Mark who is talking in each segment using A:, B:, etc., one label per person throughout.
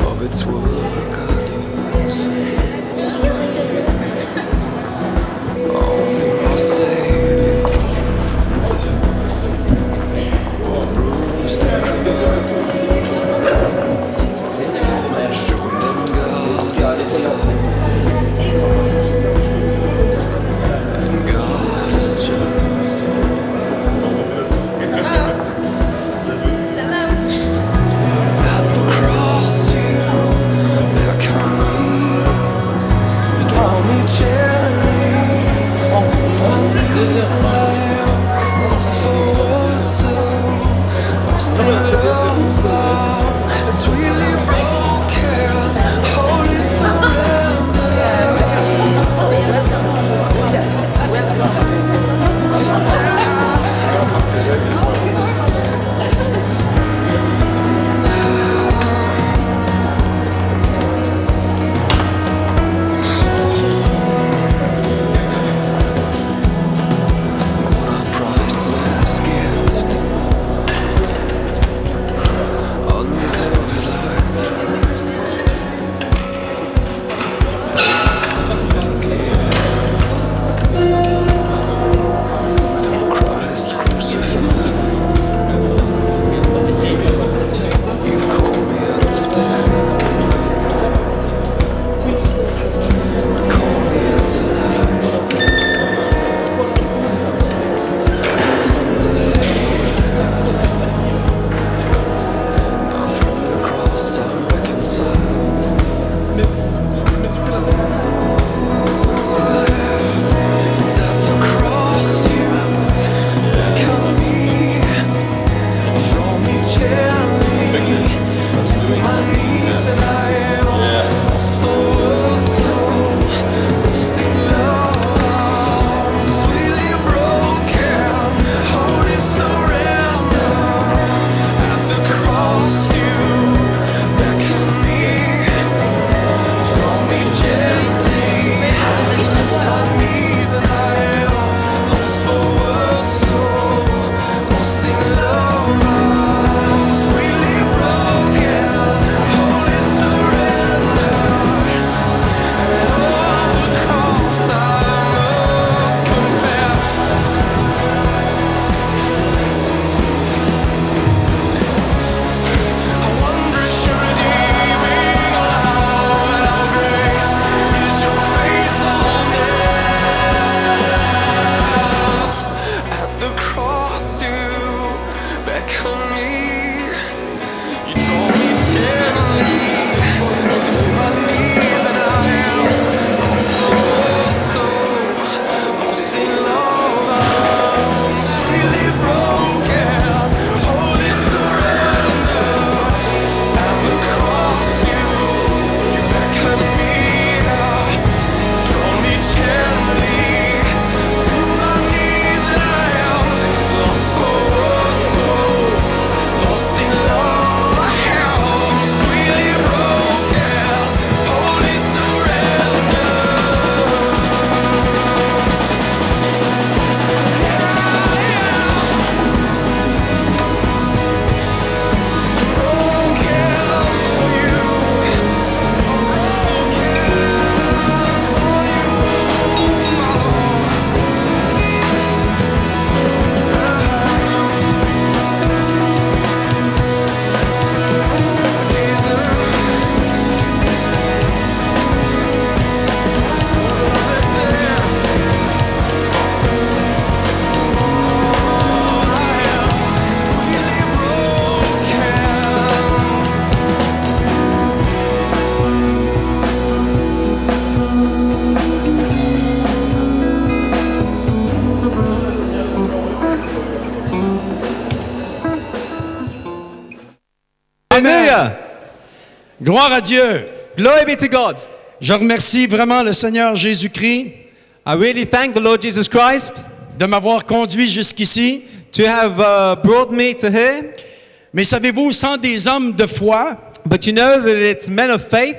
A: Of its work I do say, oh my Savior, oh bruised and showing them God is love, and God is just. At the cross you become me. You draw me gently to my knees, and I am lost for words, so lost in love, sweetly broken, holy surrender.
B: Alléluia.
C: Gloire à Dieu.
B: Glory be to God.
C: Je remercie vraiment le Seigneur Jésus-Christ
B: I really thank the Lord Jesus Christ
C: de m'avoir conduit jusqu'ici.
B: to have brought me to here.
C: Mais savez-vous, sans des hommes de foi
B: But you know that it's men of faith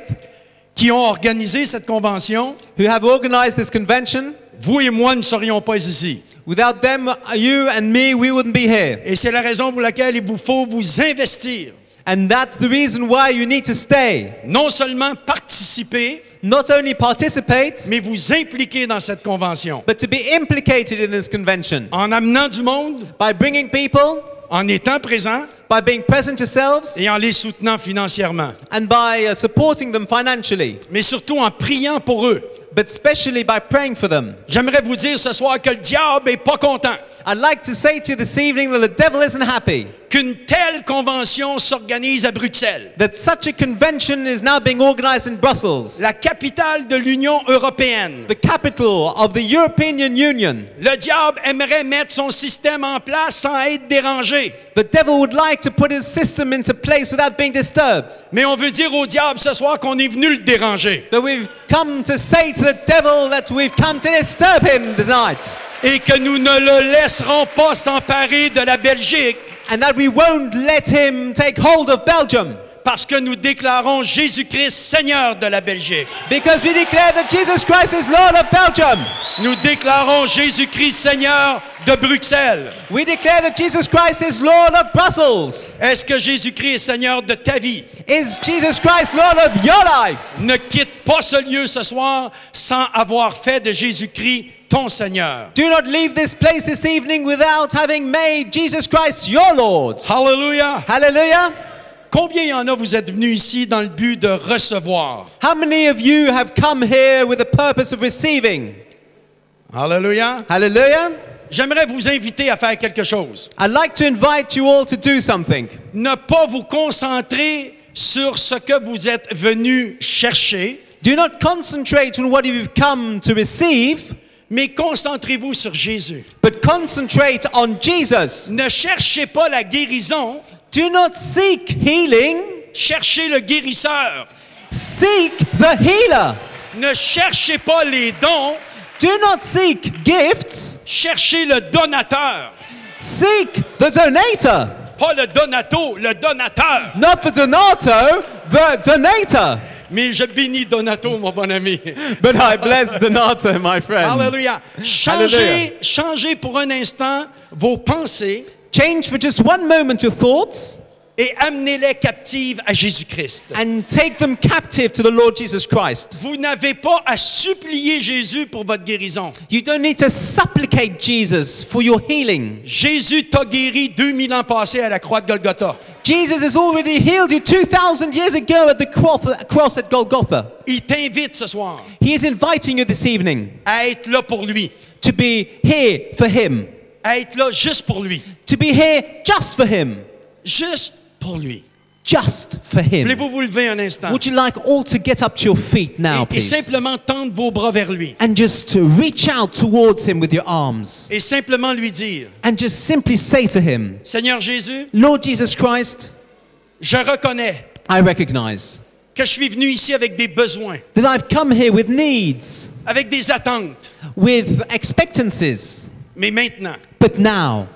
C: qui ont organisé cette convention,
B: who have organized this convention.
C: vous et moi ne serions pas ici.
B: Without them, you and me, we wouldn't be here.
C: Et c'est la raison pour laquelle il vous faut vous investir.
B: And that's the reason why you need to stay.
C: Non seulement participer,
B: Not only participate,
C: mais vous impliquer dans cette convention.
B: but to be implicated in this convention.
C: En amenant du monde,
B: By bringing people,
C: en étant présent
B: by being present yourselves,
C: et en les soutenant financièrement.
B: and by supporting them financially,
C: Mais surtout en priant pour eux.
B: but especially by praying for them.
C: J'aimerais vous dire ce soir que le diable est pas content
B: I'd like to say to you this evening that the devil isn't happy
C: qu'une telle convention s'organise à Bruxelles,
B: that such a convention is now being organized in Brussels,
C: la capitale de l'Union européenne.
B: the capital of the European Union.
C: Le diable aimerait mettre son système en place sans être dérangé.
B: The devil would like to put his system into place without being disturbed.
C: Mais on veut dire au diable ce soir qu'on est venu le déranger
B: But we've come to say to the devil that we've come to disturb him tonight,
C: et que nous ne le laisserons pas s'emparer de la Belgique
B: and that we won't let him take hold of Belgium,
C: parce que nous déclarons Jésus-Christ Seigneur de la Belgique.
B: because we declare that Jesus Christ is Lord of Belgium.
C: Nous déclarons Jésus-Christ Seigneur de Bruxelles.
B: We declare that Jesus Christ is Lord of Brussels.
C: Est-ce que Jésus-Christ est Seigneur de ta vie?
B: Is Jesus Christ Lord of your life?
C: Ne quitte pas ce lieu ce soir sans avoir fait de Jésus-Christ ton Seigneur.
B: Do not leave this place this evening without having made Jesus Christ your Lord.
C: Hallelujah!
B: Hallelujah.
C: Combien il y en a vous êtes venus ici dans le but de recevoir?
B: How many of you have come here with the purpose of receiving?
C: Hallelujah!
B: Hallelujah.
C: J'aimerais vous inviter à faire quelque chose.
B: I'd like to invite you all to do something.
C: Ne pas vous concentrer sur ce que vous êtes venus chercher,
B: Do not concentrate on what you've come to receive,
C: mais concentrez-vous sur Jésus.
B: but concentrate on Jesus.
C: Ne cherchez pas la guérison,
B: Do not seek healing,
C: cherchez le guérisseur.
B: seek the healer.
C: Ne cherchez pas les dons,
B: Do not seek gifts,
C: cherchez le donateur.
B: seek the donator.
C: Pas le donato, le donateur.
B: Not the donato, the donator.
C: Mais je bénis Donato, mon bon ami.
B: But I bless Donato, my friend.
C: Alléluia. Changez pour un instant vos pensées
B: Change for just one moment your thoughts
C: et amenez-les captives à Jésus-Christ.
B: and take them captive to the Lord Jesus Christ.
C: Vous n'avez pas à supplier Jésus pour votre guérison.
B: You don't need to supplicate Jesus for your healing.
C: Jésus t'a guéri 2000 ans passés à la croix de Golgotha.
B: Jesus has already healed you 2,000 years ago at the cross at Golgotha.
C: Il t'invite ce soir
B: He is inviting you this evening
C: à être là pour lui,
B: to be here for Him,
C: à être là juste pour lui,
B: to be here just for Him,
C: juste pour lui.
B: just for Him.
C: Voulez-vous vous lever un instant
B: Would you like all to get up to your feet now,
C: et
B: please?
C: simplement tendre vos bras vers lui
B: And just to reach out towards Him with your arms
C: et simplement lui dire,
B: and just simply say to Him,
C: Seigneur Jésus,
B: Lord Jesus Christ,
C: je reconnais
B: I recognize
C: que je suis venu ici avec des besoins,
B: that I've come here with needs,
C: avec des attentes.
B: with expectancies,
C: Mais maintenant,
B: but now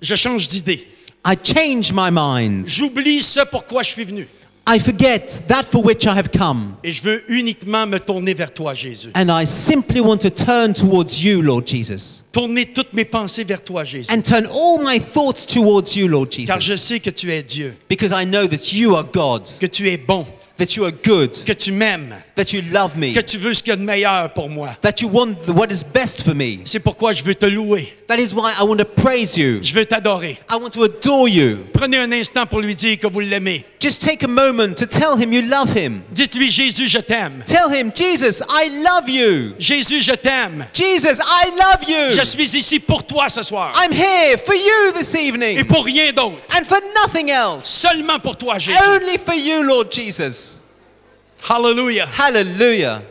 C: je change d'idée.
B: I change my mind.
C: J'oublie ce pourquoi je suis venu.
B: I forget that for which I have come.
C: Et je veux uniquement me tourner vers toi, Jésus.
B: And I simply want to turn towards you, Lord Jesus.
C: Tourner toutes mes pensées vers toi, Jésus.
B: And turn all my thoughts towards you, Lord
C: Car
B: Jesus.
C: je sais que tu es Dieu,
B: Because I know that you are God,
C: que tu es bon,
B: that you are good,
C: que tu m'aimes,
B: that you love me,
C: que tu veux ce qu'il y a de meilleur pour moi.
B: that you want what is best for me.
C: C'est pourquoi je veux te louer.
B: That is why I want to praise you.
C: Je veux t'adorer.
B: I want to adore you.
C: Prenez un instant pour lui dire que vous l'aimez.
B: Just take a moment to tell him you love him.
C: Dites-lui, Jésus, je t'aime.
B: Tell him, Jesus, I love you.
C: Jésus, je t'aime.
B: Jesus, I love you.
C: Je suis ici pour toi ce soir.
B: I'm here for you this
C: Et
B: evening.
C: pour rien d'autre.
B: And for nothing else.
C: Seulement pour toi, Jésus.
B: Only for you, Lord Jesus.
C: Hallelujah.
B: Hallelujah.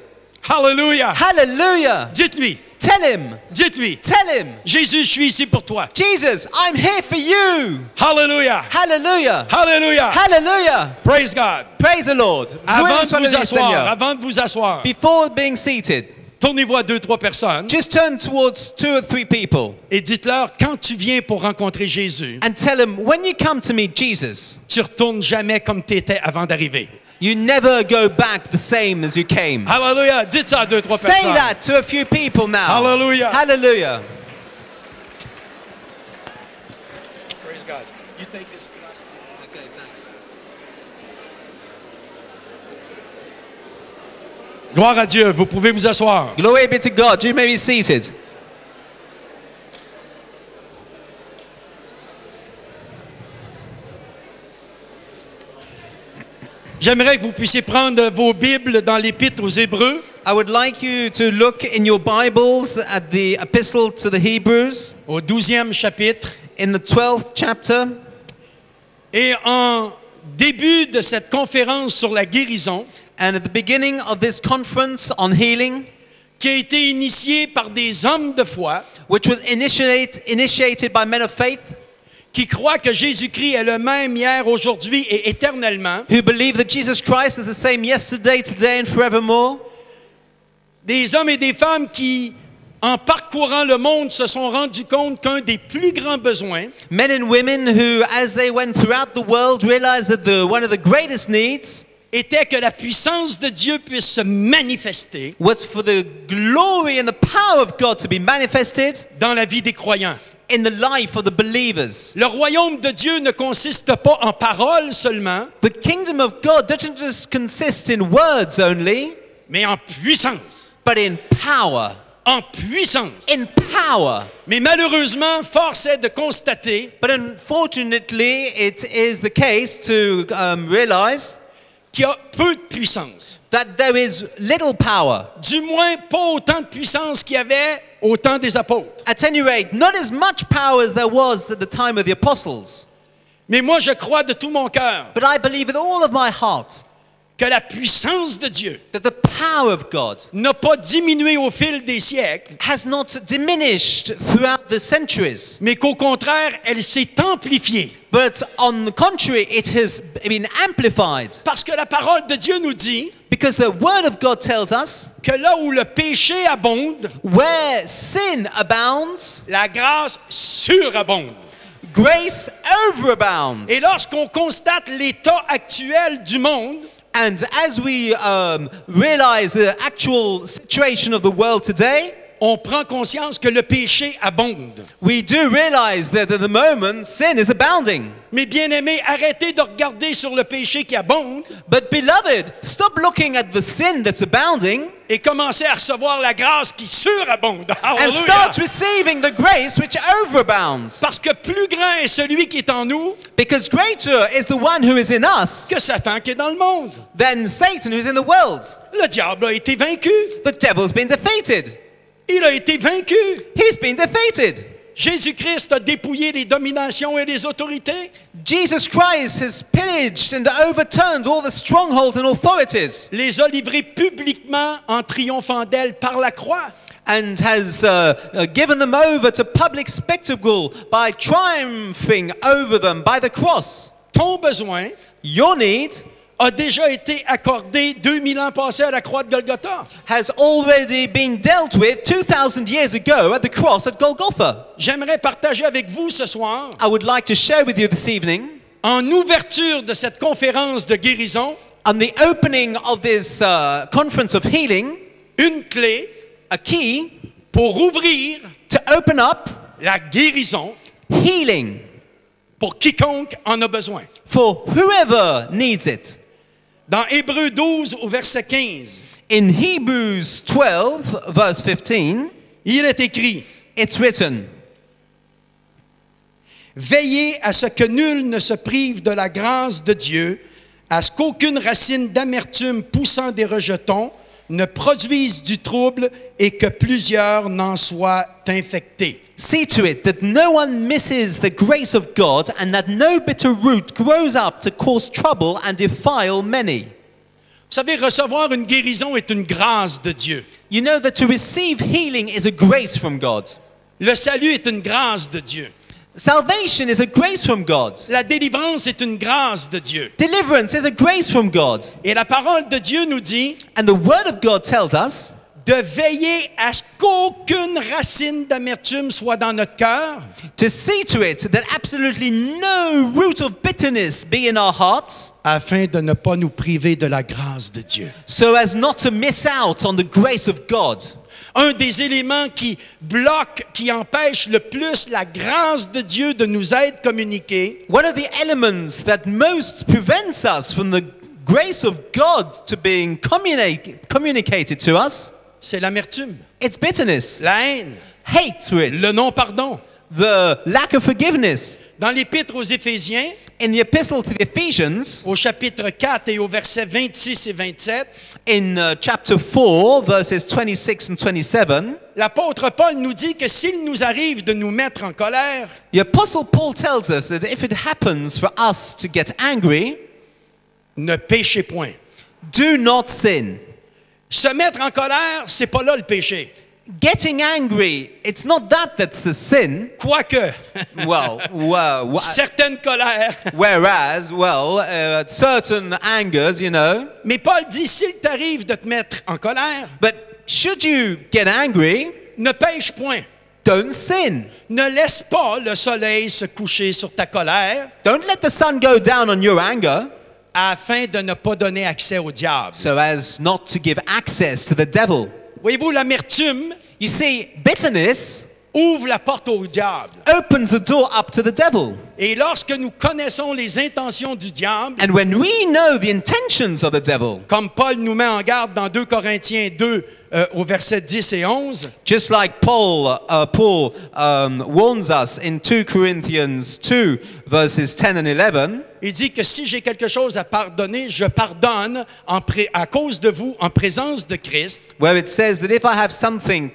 C: Hallelujah.
B: Hallelujah.
C: Dites-lui.
B: Tell him.
C: Dites-lui.
B: Tell him.
C: Jésus, je suis ici pour toi.
B: Jesus, I'm here for you.
C: Hallelujah.
B: Hallelujah.
C: Hallelujah.
B: Hallelujah.
C: Praise God.
B: Praise the Lord.
C: Avant
B: Louez
C: de
B: soit
C: vous
B: le
C: asseoir,
B: Seigneur.
C: avant de vous asseoir,
B: Before being seated,
C: tournez-vous à 2-3 personnes
B: just turn towards 2 or 3 people
C: et dites-leur, quand tu viens pour rencontrer Jésus,
B: and tell them, when you come to meet Jesus,
C: tu retournes jamais comme tu étais avant d'arriver.
B: you never go back the same as you came.
C: Hallelujah. Dites ça à 2-3
B: Say
C: personnes.
B: that to a few people now.
C: Hallelujah.
B: Hallelujah.
C: God. You take this glass.
B: Okay, thanks.
C: Gloire à Dieu. Vous pouvez vous asseoir.
B: Glory be to God. You may be seated.
C: J'aimerais que vous puissiez prendre vos Bibles dans l'Épître aux Hébreux.
B: I would like you to look in your Bibles at the Epistle to the Hebrews
C: Au 12e chapitre.
B: in the 12th chapter.
C: Et en début de cette conférence sur la guérison,
B: And at the beginning of this conference on healing,
C: qui a été initiée par des hommes de foi,
B: which was initiated by men of faith
C: qui croient que Jésus-Christ est le même hier, aujourd'hui et éternellement,
B: who believe that Jesus Christ is the same yesterday, today and forevermore,
C: des hommes et des femmes qui, en parcourant le monde, se sont rendus compte qu'un des plus grands besoins,
B: men and women who, as they went throughout the world, realized that one of the greatest needs
C: était que la puissance de Dieu puisse se manifester
B: was for the glory and the power of God to be manifested
C: dans la vie des croyants.
B: in the life of the believers.
C: Le royaume de Dieu ne consiste pas en paroles seulement,
B: The kingdom of God doesn't just consist in words only,
C: mais en puissance.
B: but in power.
C: En puissance.
B: In power.
C: Mais malheureusement, force est de constater
B: But unfortunately, it is the case to realize
C: qu'il y a peu de puissance.
B: that there is little power.
C: Du moins, pas autant de puissance qu'il y avait au temps des apôtres.
B: At any rate, not as much power as there was at the time of the apostles.
C: Mais moi, je crois de tout mon cœur
B: But I believe with all of my heart
C: que la puissance de Dieu
B: that the power of God
C: n'a pas diminué au fil des siècles,
B: has not diminished throughout the centuries.
C: mais qu'au contraire, elle s'est amplifiée.
B: But on the contrary, it has been amplified.
C: Parce que la parole de Dieu nous dit
B: Because the word of God tells us,
C: que là où le péché abonde,
B: where sin abounds,
C: la grâce surabonde.
B: grace overabounds.
C: Et lorsqu'on constate l'état actuel du monde,
B: And as we realize the actual situation of the world today,
C: on prend conscience que le péché abonde.
B: we do realize that at the moment sin is abounding.
C: Mais bien-aimés, arrêtez de regarder sur le péché qui abonde
B: But beloved, stop looking at the sin that's abounding
C: et commencez à recevoir la grâce qui surabonde.
B: and
C: Alléluia.
B: start receiving the grace which overabounds.
C: Parce que plus grand est celui qui est en nous
B: Because greater is the one who is in us
C: que Satan qui est dans le monde.
B: than Satan who is in the world.
C: Le diable a été vaincu.
B: The devil's been defeated.
C: Il a été vaincu.
B: He's been defeated.
C: Jésus-Christ a dépouillé les dominations et les autorités.
B: Jesus Christ has pillaged and overturned all the strongholds and authorities
C: Les a livrés publiquement en triomphant d'elles par la croix.
B: and has given them over to public spectacle by triumphing over them by the cross.
C: Ton besoin
B: Your need
C: a déjà été accordé 2000 ans passés à la croix de Golgotha.
B: has already been dealt with 2,000 years ago at the cross at Golgotha.
C: J'aimerais partager avec vous ce soir,
B: I would like to share with you this evening,
C: en ouverture de cette conférence de guérison,
B: on the opening of this conference of healing,
C: une clé
B: a key
C: pour ouvrir
B: to open up
C: la guérison
B: healing
C: pour quiconque en a besoin.
B: for whoever needs it.
C: Dans Hébreux 12 au verset 15,
B: In Hebrews 12, verse 15,
C: il est écrit:
B: it's written,
C: Veillez à ce que nul ne se prive de la grâce de Dieu, à ce qu'aucune racine d'amertume poussant des rejetons ne produise du trouble et que plusieurs n'en soient infectés.
B: See to it that no one misses the grace of God and that no bitter root grows up to cause trouble and defile many.
C: Vous savez, recevoir une guérison est une grâce de Dieu.
B: You know that to receive healing is a grace from God.
C: Le salut est une grâce de Dieu.
B: Salvation is a grace from God.
C: La délivrance est une grâce de Dieu.
B: Deliverance is a grace from God.
C: Et la parole de Dieu nous dit
B: And the word of God tells us
C: de veiller à ce qu'aucune racine d'amertume soit dans notre cœur,
B: to see to it that absolutely no root of bitterness be in our hearts,
C: afin de ne pas nous priver de la grâce de Dieu.
B: so as not to miss out on the grace of God.
C: Un des éléments qui bloque, qui empêche le plus la grâce de Dieu de nous être communiquée,
B: One of the elements that most prevents us from the grace of God to being communicated to us,
C: c'est l'amertume,
B: it's bitterness,
C: la haine,
B: hatred,
C: le non-pardon.
B: the lack of forgiveness.
C: Dans l'Épître aux Éphésiens,
B: In the epistle to the Ephesians,
C: au chapitre 4 et au verset 26 et 27,
B: in chapter 4, verses 26 and 27,
C: l'apôtre Paul nous dit que s'il nous arrive de nous mettre en colère,
B: the apostle Paul tells us that if it happens for us to get angry,
C: ne péchez point.
B: do not sin.
C: Se mettre en colère, c'est pas là le péché.
B: Getting angry, it's not that's the sin.
C: Quoique, certaines colères.
B: Whereas, certain angers,
C: Mais Paul dit, s'il t'arrive de te mettre en colère,
B: but should you get angry,
C: ne pêche point.
B: don't sin.
C: Ne laisse pas le soleil se coucher sur ta colère
B: Don't let the sun go down on your anger,
C: afin de ne pas donner accès au diable.
B: so as not to give access to the devil.
C: Voyez-vous, l'amertume
B: You see, bitterness
C: ouvre la porte au diable.
B: opens the door up to the devil.
C: Et lorsque nous connaissons les intentions du diable,
B: And when we know the intentions of the devil,
C: comme Paul nous met en garde dans 2 Corinthiens 2 au verset 10 et 11,
B: just like Paul warns us in 2 Corinthians 2, verses 10 and 11,
C: il dit que si j'ai quelque chose à pardonner, je pardonne à cause de vous, en présence de Christ.
B: where it says that if I have something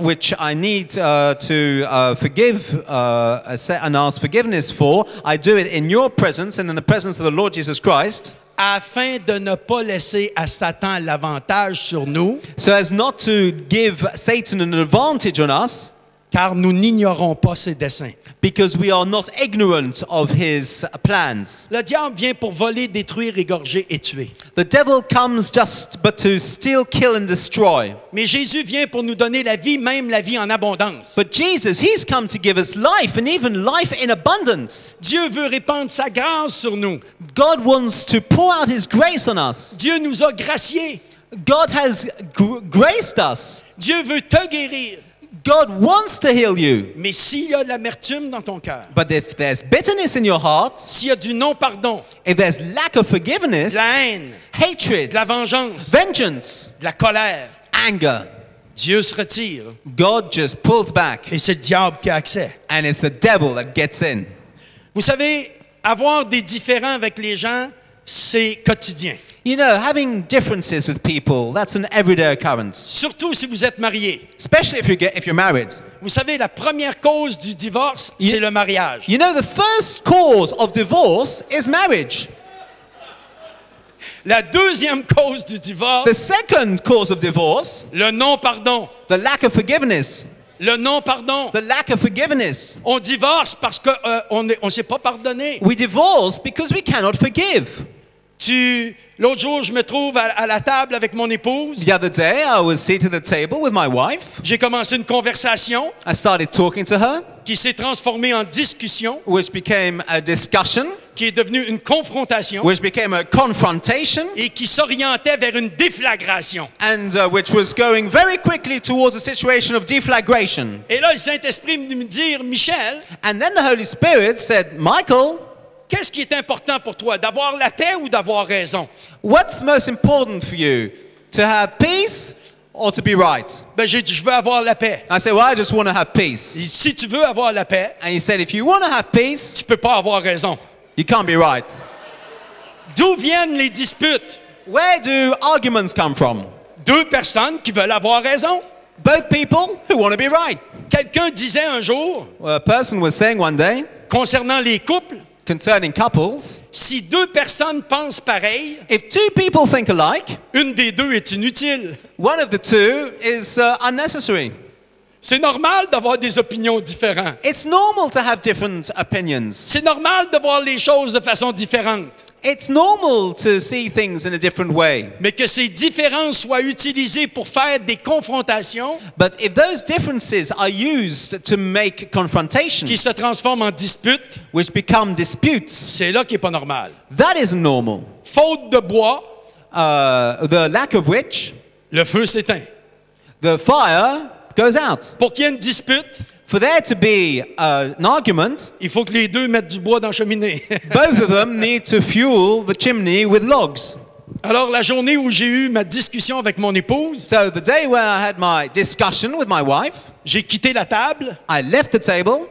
B: which I need to forgive and ask forgiveness for, I do it in your presence and in the presence of the Lord Jesus Christ,
C: Afin de ne pas laisser à Satan l'avantage sur nous,
B: so as not to give Satan an advantage on us,
C: car nous n'ignorons pas ses desseins.
B: because we are not ignorant of his plans.
C: Le diable vient pour voler, détruire, égorger et tuer.
B: The devil comes just but to steal, kill and destroy.
C: Mais Jésus vient pour nous donner la vie, même la vie en abondance.
B: But Jesus, he's come to give us life, and even life in abundance.
C: Dieu veut répandre sa grâce sur nous.
B: God wants to pour out his grace on us.
C: Dieu nous a graciés.
B: God has graced us.
C: Dieu veut te guérir.
B: God wants to heal you.
C: Mais s'il y a de l'amertume dans ton cœur,
B: But if there's bitterness in your heart,
C: s'il y a du non-pardon,
B: if there's lack of forgiveness,
C: de la haine,
B: hatred,
C: de la vengeance,
B: vengeance,
C: de la colère,
B: anger,
C: Dieu se retire
B: God just pulls back,
C: et c'est le diable qui a accès.
B: and it's the devil that gets in.
C: Vous savez, avoir des différends avec les gens, c'est quotidien.
B: You know, having differences with people, that's an everyday occurrence.
C: Surtout si vous êtes marié.
B: Especially if you're married.
C: Vous savez, la première cause du divorce, c'est le mariage.
B: You know, the first cause of divorce is marriage.
C: La deuxième cause du divorce,
B: The second cause of divorce,
C: le non-pardon.
B: the lack of forgiveness.
C: Le non-pardon.
B: The lack of forgiveness.
C: On divorce parce qu'on ne s'est pas pardonné.
B: We divorce because we cannot forgive.
C: L'autre jour, je me trouve à la table avec mon épouse.
B: The other day, I was seated at the table with my wife.
C: J'ai commencé une conversation
B: I started talking to her,
C: qui s'est transformée en discussion,
B: which became a discussion,
C: qui est devenue une confrontation
B: which became a confrontation,
C: et qui s'orientait vers une déflagration.
B: and which was going very quickly towards a situation of deflagration.
C: Et là, le Saint-Esprit me dit, Michel,
B: And then the Holy Spirit said, Michael,
C: qu'est-ce qui est important pour toi, d'avoir la paix ou d'avoir raison?
B: what's most important for you? To have peace or to be right?
C: Ben, j'ai dit, je veux avoir la paix.
B: I said, well, I just want to have peace.
C: Et si tu veux avoir la paix,
B: And he said, if you want to have peace,
C: tu peux pas avoir raison.
B: you can't be right.
C: D'où viennent les disputes?
B: Where do arguments come from?
C: Deux personnes qui veulent avoir raison.
B: Both people who want to be right.
C: Quelqu'un disait un jour,
B: Well, a person was saying one day,
C: concernant les couples,
B: concerning couples,
C: si deux personnes pensent pareil,
B: if two people think alike,
C: une des deux est inutile.
B: one of the two is unnecessary.
C: C'est normal d'avoir des opinions différentes.
B: It's normal to have different opinions.
C: C'est normal de voir les choses de façon différente.
B: It's normal to see things in a different way.
C: Mais que ces différences soient utilisées pour faire des confrontations
B: But if those differences are used to make confrontation,
C: qui se transforment en disputes,
B: which become disputes,
C: c'est là qui n'est pas normal.
B: that isn't normal.
C: Faute de bois,
B: The lack of which,
C: le feu s'éteint.
B: the fire goes out.
C: Pour qu'il y ait une dispute,
B: For there to be an argument,
C: il faut que les deux mettent du bois dans la cheminée.
B: both of them need to fuel the chimney with logs.
C: Alors, la journée où j'ai eu ma discussion avec mon épouse,
B: So the day when I had my discussion with my wife,
C: j'ai quitté la table
B: I left the table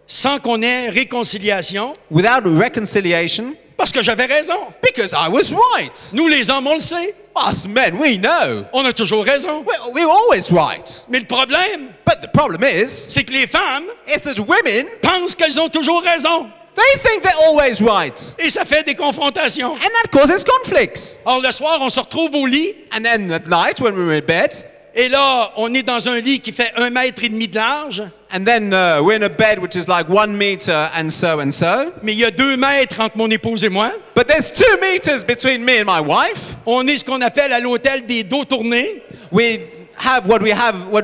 C: sans qu'on ait réconciliation
B: without reconciliation
C: parce que j'avais raison.
B: because I was right.
C: Nous, les hommes, on le sait.
B: Us men, we know.
C: On a toujours raison.
B: We're always right.
C: Mais le problème,
B: But the problem is
C: c'est que les femmes
B: that women,
C: pensent qu'elles ont toujours raison.
B: they think they're always right.
C: Et ça fait des confrontations.
B: And that causes conflicts.
C: Or, le soir, on se retrouve au lit.
B: And then at night when we were in bed,
C: Et là, on est dans un lit qui fait 1,5 mètre de large.
B: and then we're in a bed which is like 1 meter and so and so.
C: Mais il y a 2 mètres entre mon épouse et moi.
B: But there's 2 meters between me and my wife.
C: On est ce qu'on appelle à l'hôtel des dos tournés.
B: We have what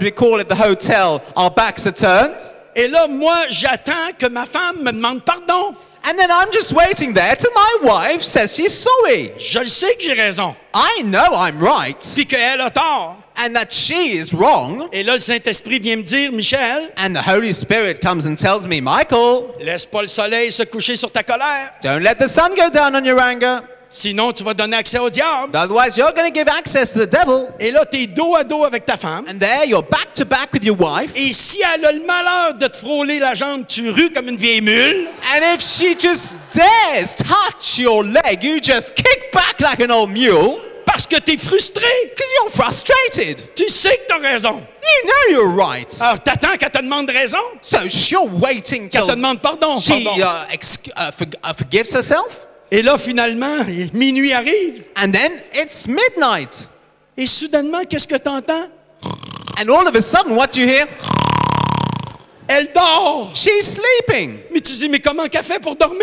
B: we call at the hotel, our backs are turned.
C: Et là, moi, j'attends que ma femme me demande pardon.
B: And then I'm just waiting there till my wife says she's sorry.
C: Je le sais que j'ai raison.
B: I know I'm right
C: Puis qu'elle a tort.
B: and that she is wrong.
C: Et là, le Saint-Esprit vient me dire, Michel,
B: And the Holy Spirit comes and tells me, Michael,
C: laisse pas le soleil se coucher sur ta colère.
B: don't let the sun go down on your anger.
C: Sinon, tu vas donner accès au diable.
B: Otherwise, you're going to give access to the devil.
C: Et là, tu es dos à dos avec ta femme.
B: And there, you're back to back with your wife.
C: Et si elle a le malheur de te frôler la jambe, tu rues comme une vieille mule.
B: And if she just dares touch your leg, you just kick back like an old mule
C: Parce que tu es frustré.
B: because you're frustrated.
C: Tu sais que tu as raison.
B: You know you're right.
C: Alors, t'attends qu'elle te demande raison.
B: So you're waiting
C: Qu'elle
B: till
C: te demande pardon.
B: she
C: pardon.
B: forgives herself.
C: Et là, finalement, minuit arrive.
B: And then it's midnight.
C: Et soudainement, qu'est-ce que tu entends?
B: And all of a sudden, what do you hear?
C: Elle dort.
B: She's sleeping.
C: Mais tu dis, mais comment qu'elle fait pour dormir?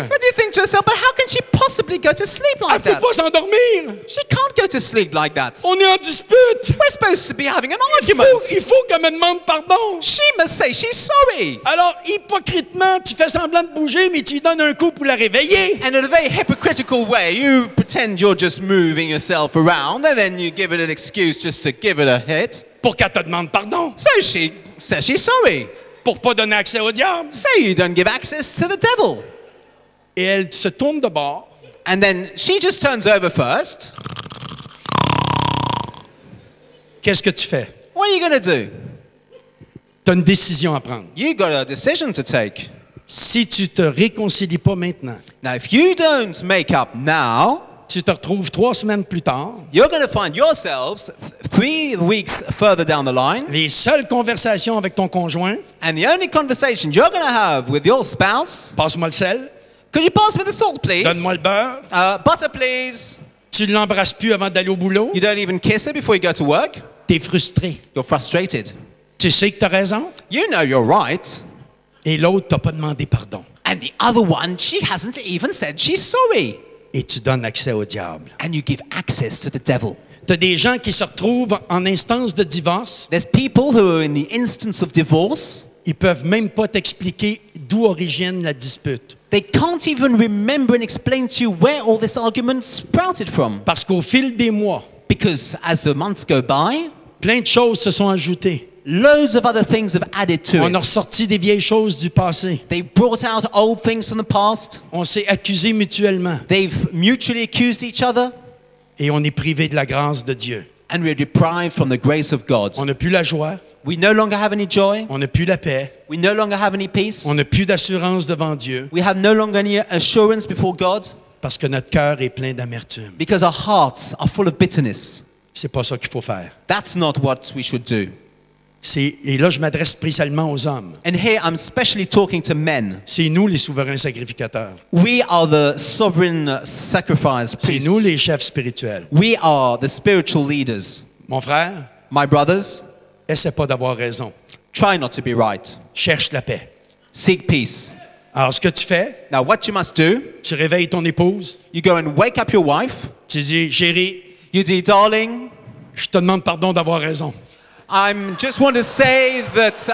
B: But you think to yourself, but how can she possibly go to sleep
C: Elle
B: like
C: peut
B: that?
C: pas s'endormir.
B: She can't go to sleep like that.
C: On est en dispute.
B: We're supposed to be having an
C: Il
B: argument.
C: faut qu'elle me demande pardon.
B: She must say she's sorry.
C: Alors, hypocritement, tu fais semblant de bouger, mais tu lui donnes un coup pour la réveiller.
B: And in a very hypocritical way, you pretend you're just moving yourself around and then you give it an excuse just to give it a hit.
C: Pour qu'elle te demande pardon.
B: So she says she's sorry.
C: Pour pas donner accès au diable.
B: So you don't give access to the devil.
C: Et elle se tourne de bord.
B: And then she just turns over first.
C: Qu'est-ce que tu fais?
B: What are you going to do?
C: Tu as une décision à prendre.
B: You got a decision to take.
C: Si tu te réconcilies pas maintenant,
B: Now, if you don't make up now,
C: tu te retrouves 3 semaines plus tard.
B: you're going to find yourselves 3 weeks further down the line,
C: Les seules conversations avec ton conjoint,
B: and the only conversation you're going to have with your spouse,
C: passe-moi le sel,
B: could you pass me the salt, please?
C: donne-moi le beurre.
B: Butter, please.
C: Tu ne l'embrasses plus avant d'aller au boulot.
B: You don't even kiss her before you go to work.
C: Tu es frustré.
B: You're frustrated.
C: Tu sais que tu as raison.
B: You know you're right.
C: Et l'autre t'a pas demandé pardon.
B: And the other one, she hasn't even said she's sorry.
C: Et tu donnes accès au diable.
B: And you give access to the devil.
C: Tu as des gens qui se retrouvent en instance de divorce.
B: There's people who are in the instance of divorce.
C: Ils peuvent même pas t'expliquer d'où origine la dispute.
B: They can't even remember and explain to you where all this argument sprouted from.
C: Parce qu'au fil des mois,
B: Because as the months go by,
C: plein de choses se sont ajoutées.
B: loads of other things have added to
C: On a
B: it.
C: ressorti des vieilles choses du passé.
B: They brought out old things from the past.
C: On s'est accusés mutuellement.
B: They've mutually accused each other.
C: Et on est privé de la grâce de Dieu.
B: And we're deprived from the grace of God.
C: On n'a plus la joie.
B: We no longer have any joy.
C: On n'a plus la paix.
B: We no longer have any peace.
C: On n'a plus d'assurance devant Dieu.
B: We have no longer any assurance before God
C: Parce que notre cœur est plein d'amertume.
B: because our hearts are full of bitterness.
C: C'est pas ça qu'il faut faire.
B: That's not what we should do.
C: Et là, je m'adresse spécialement aux hommes.
B: And here I'm especially talking to men.
C: C'est nous les souverains sacrificateurs.
B: We are the sovereign sacrifice
C: C'est
B: priests.
C: nous les chefs spirituels.
B: We are the spiritual leaders.
C: Mon frère,
B: My brothers,
C: essaie pas d'avoir raison.
B: try not to be right.
C: Cherche la paix.
B: Seek peace.
C: Alors, ce que tu fais,
B: Now, what you must do,
C: tu réveilles ton épouse.
B: you go and wake up your wife.
C: Tu dis, chérie,
B: You say, darling,
C: je te demande pardon d'avoir raison.
B: I just want to say that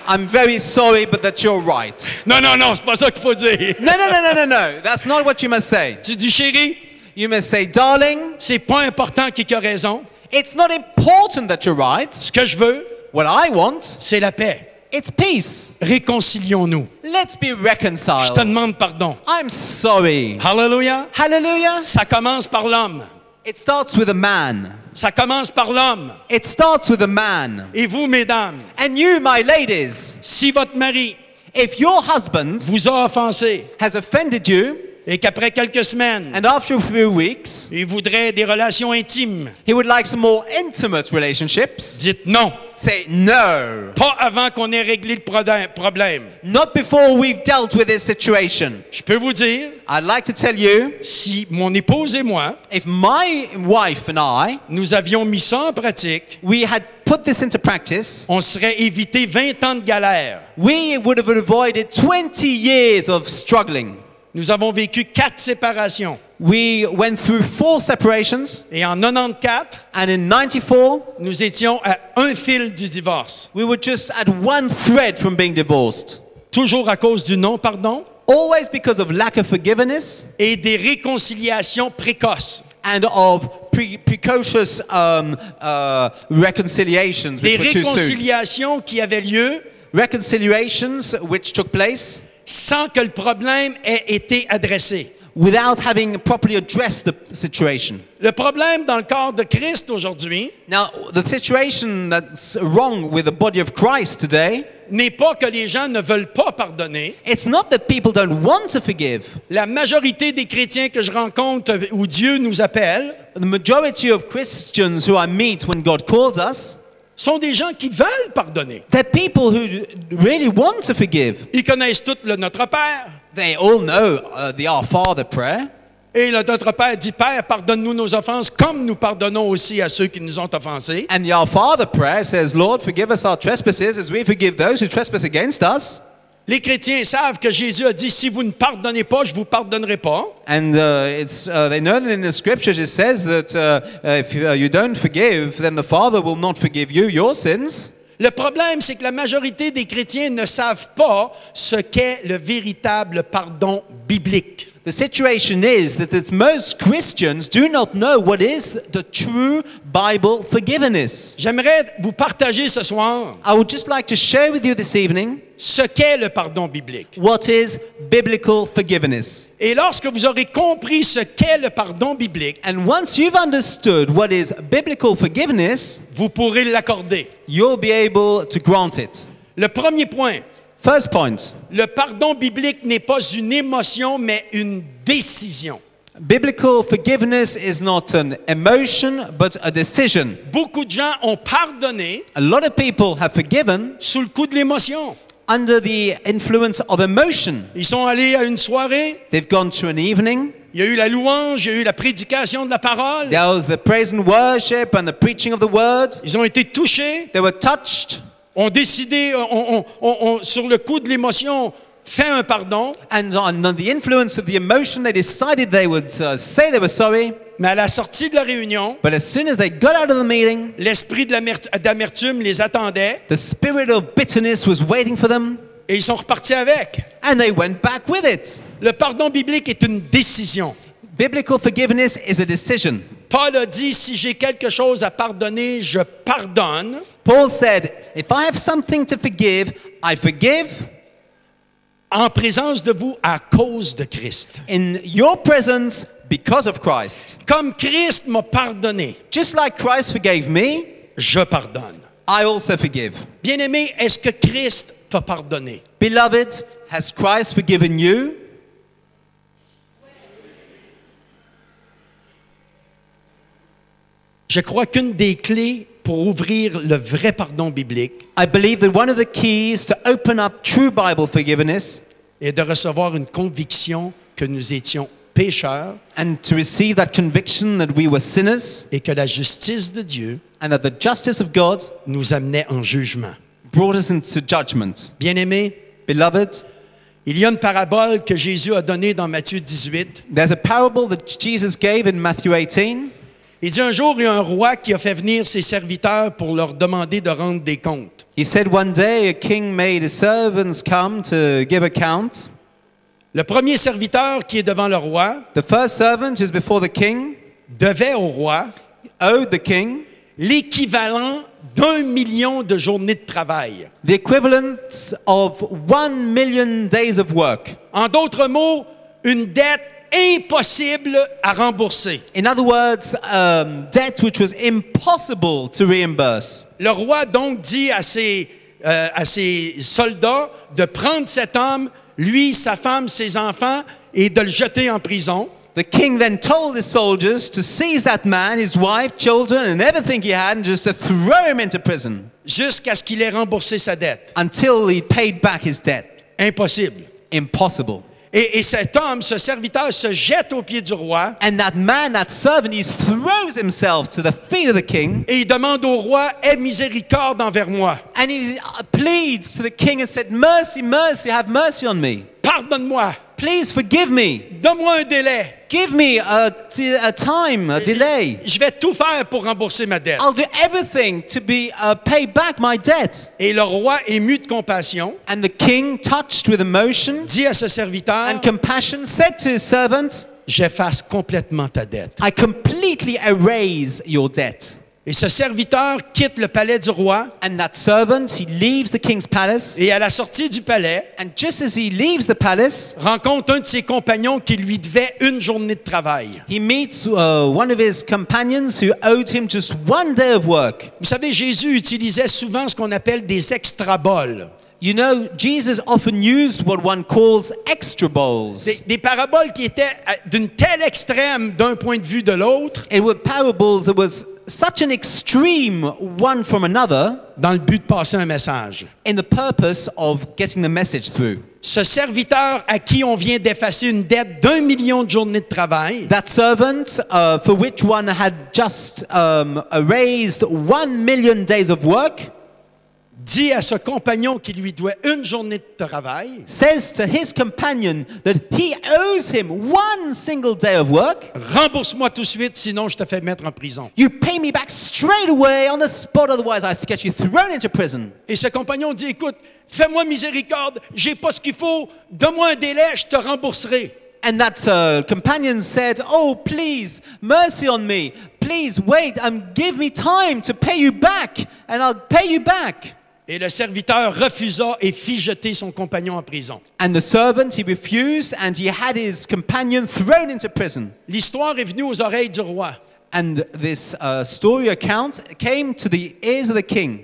B: I'm very sorry, but that you're right.
C: Non, non, non, c'est pas ça qu'il faut dire.
B: No, no, no, no, no, no. That's not what you must say.
C: Tu dis, chérie,
B: You must say, darling,
C: c'est pas important qui a raison.
B: It's not important that you're right.
C: Ce que je veux,
B: What I want,
C: c'est la paix.
B: it's peace.
C: Réconcilions-nous.
B: Let's be
C: Je
B: reconciled.
C: te demande pardon.
B: I'm sorry.
C: Hallelujah.
B: Hallelujah.
C: Ça commence par l'homme.
B: It starts with a man.
C: Ça commence par l'homme.
B: It starts with a man.
C: Et vous, mesdames,
B: And you, my ladies,
C: si votre mari
B: if your husband
C: vous a offensé
B: has offended you,
C: et qu'après quelques semaines,
B: and after a few weeks,
C: il voudrait des relations intimes,
B: he would like some more intimate relationships,
C: dites non.
B: say no.
C: Pas avant qu'on ait réglé le problème.
B: Not before we've dealt with this situation.
C: Je peux vous dire,
B: I'd like to tell you,
C: si mon épouse et moi,
B: if my wife and I,
C: nous avions mis ça en pratique,
B: we had put this into practice,
C: on serait évité 20 ans de galère.
B: we would have avoided 20 years of struggling.
C: Nous avons vécu 4 séparations.
B: We went through 4 separations,
C: Et en 94,
B: and in 94,
C: nous étions à un fil du divorce.
B: we were just at one thread from being divorced.
C: Toujours à cause du non-pardon
B: Always because of lack of forgiveness
C: et des réconciliations précoces.
B: and of precocious reconciliations
C: Des
B: which were too soon.
C: réconciliations qui avaient lieu
B: Reconciliations which took place
C: sans que le problème ait été adressé.
B: without having properly addressed the situation.
C: Le problème dans le corps de Christ aujourd'hui
B: Now, the situation that's wrong with the body of Christ today,
C: n'est pas que les gens ne veulent pas pardonner.
B: it's not that people don't want to forgive.
C: La majorité des chrétiens que je rencontre où Dieu nous appelle
B: The majority of Christians who I meet when God calls us,
C: sont des gens qui veulent pardonner.
B: they're people who really want to forgive.
C: Ils connaissent tout le Notre Père.
B: They all know the Our Father prayer.
C: Et le Notre Père dit, Père, pardonne-nous nos offenses comme nous pardonnons aussi à ceux qui nous ont offensés.
B: And the Our Father prayer says, Lord, forgive us our trespasses as we forgive those who trespass against us.
C: Les chrétiens savent que Jésus a dit, si vous ne pardonnez pas, je ne vous pardonnerai pas.
B: And they know that in the scriptures it says that if you don't forgive, then the Father will not forgive you your sins.
C: Le problème, c'est que la majorité des chrétiens ne savent pas ce qu'est le véritable pardon biblique.
B: The situation is that most Christians do not know what is the true Bible forgiveness.
C: J'aimerais vous partager ce soir
B: I would just like to share with you this evening
C: ce qu'est le pardon biblique.
B: what is biblical forgiveness.
C: Et lorsque vous aurez compris ce qu'est le pardon biblique,
B: And once you've understood what is biblical forgiveness,
C: vous pourrez l'accorder.
B: you'll be able to grant it.
C: Le premier point,
B: First point,
C: le pardon biblique n'est pas une émotion, mais une décision.
B: biblical forgiveness is not an emotion but a decision.
C: Beaucoup de gens ont pardonné
B: A lot of people have forgiven
C: sous le coup de l'émotion.
B: under the influence of emotion.
C: Ils sont allés à une soirée,
B: They've gone to an evening.
C: il y a eu la louange, il y a eu la prédication de la parole.
B: There was the praise and worship and the preaching of the word.
C: Ils ont été touchés,
B: They were touched,
C: ont décidé, sur le coup de l'émotion, fait un pardon.
B: and on the influence of the emotion, they decided they would say they were sorry.
C: Mais à la sortie de la réunion,
B: But as soon as they got out of the meeting,
C: l'esprit d'amertume les attendait
B: the spirit of bitterness was waiting for them,
C: et ils sont repartis avec.
B: and they went back with it.
C: Le pardon biblique est une décision.
B: Biblical forgiveness is a decision.
C: Paul a dit, si j'ai quelque chose à pardonner, je pardonne.
B: Paul said, if I have something to forgive, I forgive
C: En présence de vous à cause de Christ.
B: in your presence because of Christ.
C: Comme Christ m'a pardonné,
B: Just like Christ forgave me,
C: je pardonne.
B: I also forgive.
C: Bien-aimé, est-ce que Christ t'a pardonné?
B: Beloved, has Christ forgiven you?
C: Je crois qu'une des clés pour ouvrir le vrai pardon biblique
B: I believe that one of the keys to open up true Bible forgiveness
C: est de recevoir une conviction que nous étions pécheurs
B: and to receive that conviction that we were sinners
C: et que la justice de Dieu
B: and that the justice of God
C: nous amenait en jugement.
B: brought us into judgment.
C: Bien-aimé,
B: Beloved,
C: il y a une parabole que Jésus a donnée dans Matthieu 18.
B: there's a parable that Jesus gave in Matthew 18.
C: Il dit un jour, il y a un roi qui a fait venir ses serviteurs pour leur demander de rendre des comptes.
B: He said one day a king made his servants come to give account.
C: Le premier serviteur qui est devant le roi
B: The first servant is before the king,
C: devait au roi
B: owed the king,
C: l'équivalent d'1 million de journées de travail.
B: The equivalent of 1 million days of work.
C: En d'autres mots, une dette impossible à rembourser.
B: In other words, debt which was impossible to reimburse.
C: Le roi donc dit à ses soldats de prendre cet homme, lui, sa femme, ses enfants, et de le jeter en prison.
B: The king then told his soldiers to seize that man, his wife, children, and everything he had, and just to throw him into prison
C: Jusqu'à ce qu'il ait remboursé sa dette.
B: until he paid back his debt.
C: Impossible.
B: Impossible.
C: Et cet homme, ce serviteur, se jette aux pieds du roi
B: And that man, that servant, he throws himself to the feet of the king,
C: et il demande au roi, aie miséricorde envers moi.
B: and he pleads to the king and said, "Mercy, mercy, have mercy on me.
C: Pardonne-moi.
B: Please forgive me.
C: Donne-moi un délai.
B: Give me a time, a delay.
C: Je vais tout faire pour rembourser ma dette.
B: I'll do everything to be pay back my debt."
C: Et le roi, ému de compassion,
B: And the king, touched with emotion
C: dit à ce serviteur,
B: and compassion, said to his servant,
C: j'efface complètement ta dette.
B: "I completely erase your debt."
C: Et ce serviteur quitte le palais du roi
B: And that servant, he leaves the king's palace,
C: et à la sortie du palais,
B: and just as he leaves the palace,
C: rencontre un de ses compagnons qui lui devait une journée de travail.
B: he meets one of his companions who owed him just 1 day of work.
C: Vous savez, Jésus utilisait souvent ce qu'on appelle des extraboles.
B: You know, Jesus often used what one calls extra bowls.
C: Des paraboles qui étaient d'une telle extrême d'un point de vue de l'autre,
B: It were parables that was such an extreme one from another
C: dans le but de passer un message.
B: in the purpose of getting the message through.
C: Ce serviteur à qui on vient d'effacer une dette d'1 million de journées de travail,
B: That servant for which one had just erased 1 million days of work
C: dit à ce compagnon qui lui doit une journée de travail,
B: says to his companion that he owes him 1 single day of work.
C: rembourse-moi tout de suite, sinon je te fais mettre en prison.
B: You pay me back straight away on the spot, otherwise I get you thrown into prison.
C: Et ce compagnon dit, écoute, fais-moi miséricorde, j'ai pas ce qu'il faut, donne-moi un délai, je te rembourserai.
B: And that companion said, "Oh, please, mercy on me. Please wait and give me time to pay you back, and I'll pay you back."
C: Et le serviteur refusa et fit jeter son compagnon en prison.
B: And the servant, he refused, and he had his companion thrown into prison.
C: L'histoire est venue aux oreilles du roi.
B: And this story account came to the ears of the king.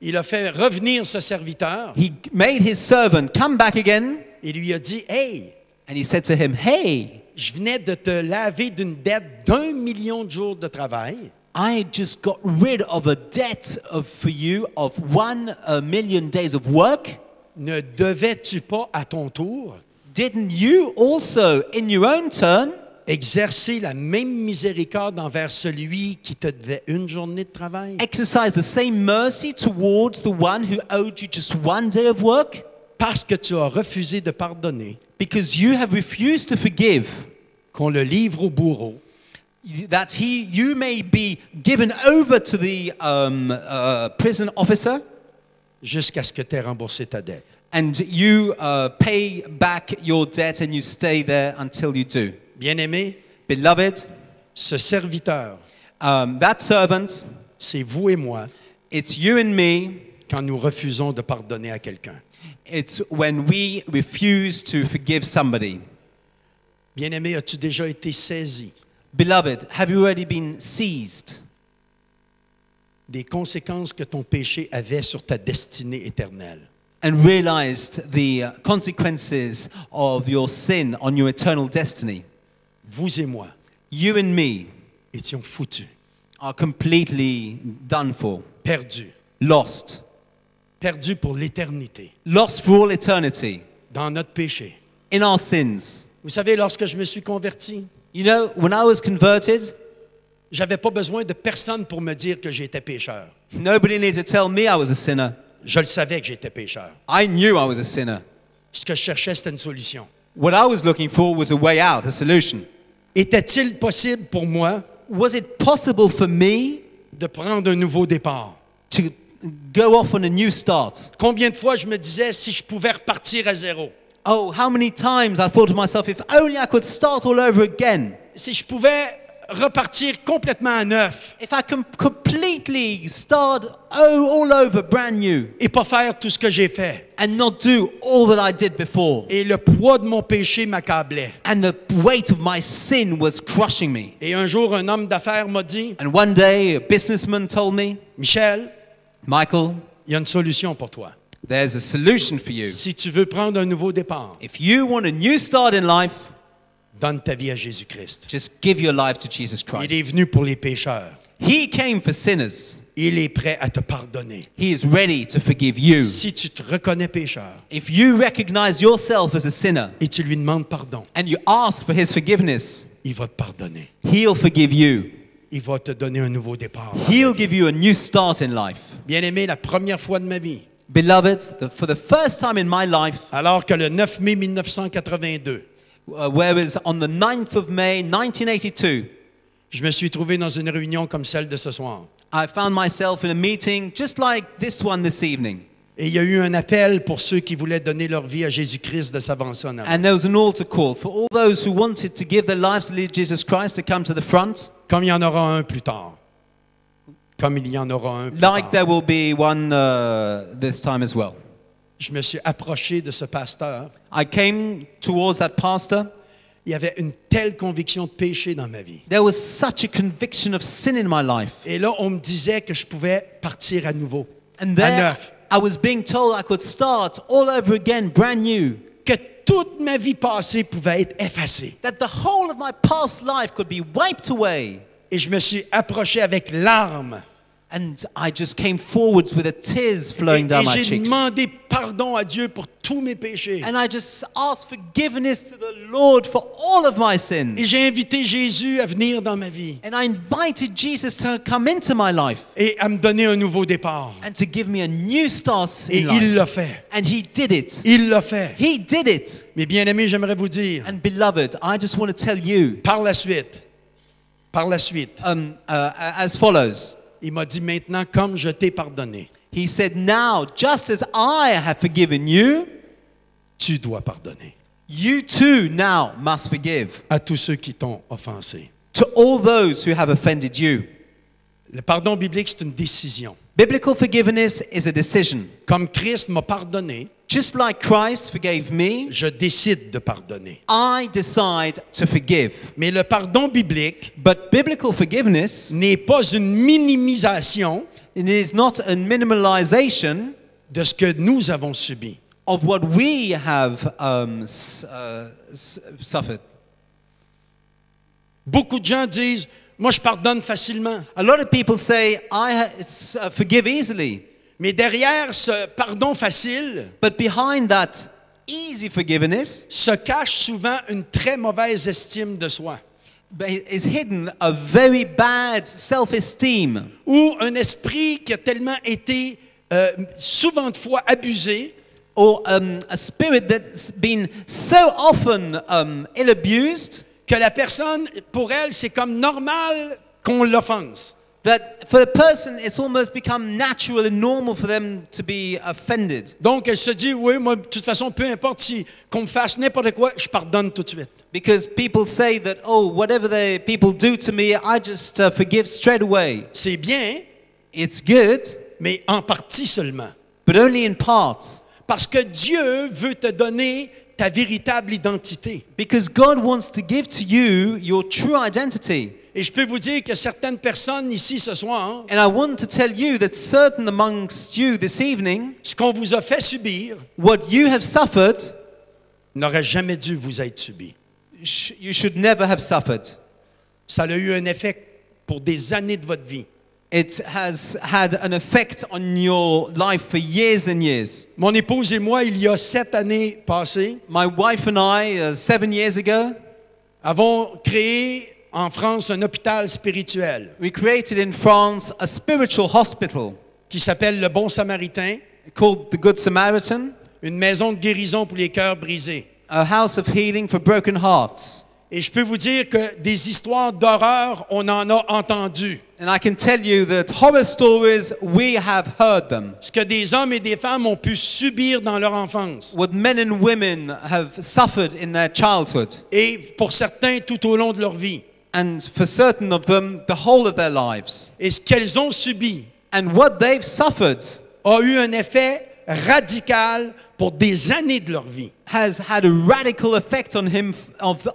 C: Il a fait revenir ce serviteur
B: He made his servant come back again,
C: et lui a dit, hey,
B: and he said to him, "Hey,
C: je venais de te laver d'une dette d'1 million de jours de travail.
B: I just got rid of a debt for you of 1 million days of work.
C: Ne devais-tu pas à ton tour
B: Didn't you also, in your own turn,
C: exercer la même miséricorde envers celui qui te devait une journée de travail?
B: exercise the same mercy towards the one who owed you just 1 day of work?
C: Parce que tu as refusé de pardonner,
B: Because you have refused to forgive,
C: qu'on le livre au bourreau,
B: that you may be given over to the prison officer,
C: jusqu'à ce que tu aies remboursé ta dette.
B: and you pay back your debt, and you stay there until you do.
C: Bien-aimé,
B: Beloved,
C: ce serviteur,
B: that servant,
C: c'est vous et moi
B: it's you and me.
C: quand nous refusons de pardonner à quelqu'un.
B: It's when we refuse to forgive somebody.
C: Bien-aimé, as-tu déjà été saisi
B: Beloved, have you already been seized
C: des conséquences que ton péché avait sur ta destinée éternelle?
B: and realized the consequences of your sin on your eternal destiny?
C: Vous et moi
B: You and me
C: étions foutus,
B: are completely done for,
C: perdus,
B: lost
C: perdus pour l'éternité
B: for all eternity
C: dans notre péché.
B: in our sins.
C: Vous savez, lorsque je me suis converti,
B: You know, when I was converted,
C: j'avais pas besoin de personne pour me dire que j'étais pécheur.
B: nobody needed to tell me I was a sinner.
C: Je le savais que j'étais pécheur.
B: I knew I was a sinner.
C: Ce que je cherchais, c'était une solution.
B: What I was looking for was a way out, a solution.
C: Était-il possible pour moi
B: Was it possible for me
C: de prendre un nouveau départ?
B: to go off on a new start?
C: Combien de fois je me disais si je pouvais repartir à zéro?
B: Oh, how many times I thought to myself, if only I could start all over again.
C: Si je pouvais repartir complètement à neuf
B: if I can completely start all over brand new
C: et pas faire tout ce que j'ai fait.
B: and not do all that I did before.
C: Et le poids de mon péché m'accablait.
B: And the weight of my sin was crushing me.
C: Et un jour, un homme d'affaires m'a dit,
B: And one day, a businessman told me,
C: Michel,
B: Michael,
C: il y a une solution pour toi.
B: there's a solution for you.
C: Si tu veux prendre un nouveau départ,
B: If you want a new start in life,
C: donne ta vie à Jésus-Christ.
B: just give your life to Jesus
C: Il
B: Christ.
C: est venu pour les pécheurs.
B: He came for sinners.
C: Il est prêt à te pardonner.
B: He is ready to forgive you.
C: Si tu te reconnais pécheur
B: If you recognize yourself as a sinner
C: et tu lui demandes pardon,
B: and you ask for his forgiveness,
C: il va te pardonner.
B: he'll forgive you.
C: Il va te donner un nouveau départ.
B: He'll give you a new start in life.
C: Bien-aimé, la première fois de ma vie,
B: Beloved, for the first time in my life,
C: alors que le 9 mai 1982,
B: whereas on the 9th of May 1982,
C: je me suis trouvé dans une réunion comme celle de ce soir.
B: I found myself in a meeting just like this one this evening.
C: Et il y a eu un appel pour ceux qui voulaient donner leur vie à Jésus-Christ de s'avancer en avant.
B: And there was an altar call for all those who wanted to give their lives to Jesus Christ to come to the front,
C: Comme il y en aura un plus tard. Comme il y en aura un plus
B: like there
C: tard.
B: will be one this time as well.
C: Je me suis approché de ce pasteur.
B: I came towards that pastor.
C: Il y avait une telle conviction de péché dans ma vie.
B: There was such a conviction of sin in my life.
C: Et là, on me disait que je pouvais partir à nouveau,
B: And
C: à
B: there
C: neuf.
B: I was being told I could start all over again, brand new.
C: Que toute ma vie passée pouvait être effacée.
B: That the whole of my past life could be wiped away.
C: Et je me suis approché avec larmes.
B: And I just came forwards with the tears flowing down
C: Et
B: my
C: j'ai
B: cheeks.
C: demandé pardon à Dieu pour tous mes péchés.
B: And I just asked forgiveness to the Lord for all of my
C: Et
B: sins.
C: j'ai invité Jésus à venir dans ma vie
B: And I invited Jesus to come into my life
C: et à me donner un nouveau départ.
B: and to give me a new start
C: Et
B: in
C: il
B: life.
C: l'a fait.
B: And he did it.
C: Il l'a fait.
B: He did it.
C: Mais bien aimé, j'aimerais vous dire,
B: And beloved, I just want to tell you
C: par la suite,
B: as follows.
C: il m'a dit maintenant, comme je t'ai pardonné,
B: He said, now, just as I have forgiven you,
C: tu dois pardonner
B: you too now must forgive
C: à tous ceux qui t'ont offensé.
B: to all those who have offended you.
C: Le pardon biblique, c'est une décision.
B: Biblical forgiveness is a decision.
C: Comme Christ m'a pardonné,
B: Just like Christ forgave me,
C: je décide de pardonner.
B: I decide to forgive.
C: Mais le pardon biblique
B: But biblical forgiveness,
C: n'est pas une minimisation
B: it is not a minimalization
C: de ce que nous avons subi.
B: of what we have suffered.
C: Beaucoup de gens disent, moi je pardonne facilement.
B: A lot of people say, forgive easily.
C: Mais derrière ce pardon facile
B: But behind that easy forgiveness
C: se cache souvent une très mauvaise estime de soi.
B: is hidden a very bad self-esteem,
C: Ou un esprit qui a tellement été souvent de fois abusé
B: or a spirit that's been so often ill-abused
C: que la personne, pour elle, c'est comme normal qu'on l'offense.
B: that for the person it's almost become natural and normal for them to be offended.
C: Donc elle se dit, oui, moi de toute façon, peu importe si qu'on me fasse n'importe quoi, je pardonne tout de suite.
B: Because people say that, oh, whatever the people do to me, I just forgive straight away.
C: C'est bien,
B: It's good,
C: mais en partie seulement.
B: but only in part.
C: Parce que Dieu veut te donner ta véritable identité.
B: Because God wants to give to you your true identity.
C: Et je peux vous dire que certaines personnes ici ce soir,
B: And I want to tell you that certain amongst you this evening,
C: ce qu'on vous a fait subir
B: what you have suffered,
C: n'aurait jamais dû vous être subi.
B: you should never have suffered.
C: Ça a eu un effet pour des années de votre vie.
B: It has had an effect on your life for years and years.
C: Mon épouse et moi, il y a 7 années passées,
B: My wife and I, 7 years ago,
C: avons créé en France un hôpital spirituel
B: we created in France a spiritual hospital
C: qui s'appelle le Bon Samaritain,
B: called the Good Samaritan,
C: une maison de guérison pour les cœurs brisés.
B: a house of healing for broken hearts.
C: Et je peux vous dire que des histoires d'horreur, on en a entendu.
B: And I can tell you that horror stories, we have heard them.
C: Ce que des hommes et des femmes ont pu subir dans leur enfance.
B: What men and women have suffered in their childhood.
C: Et pour certains, tout au long de leur vie.
B: and for certain of them, the whole of their lives.
C: Et ce qu'elles ont subi
B: And what they've suffered
C: a eu un effet radical pour des années de leur vie.
B: has had a radical effect on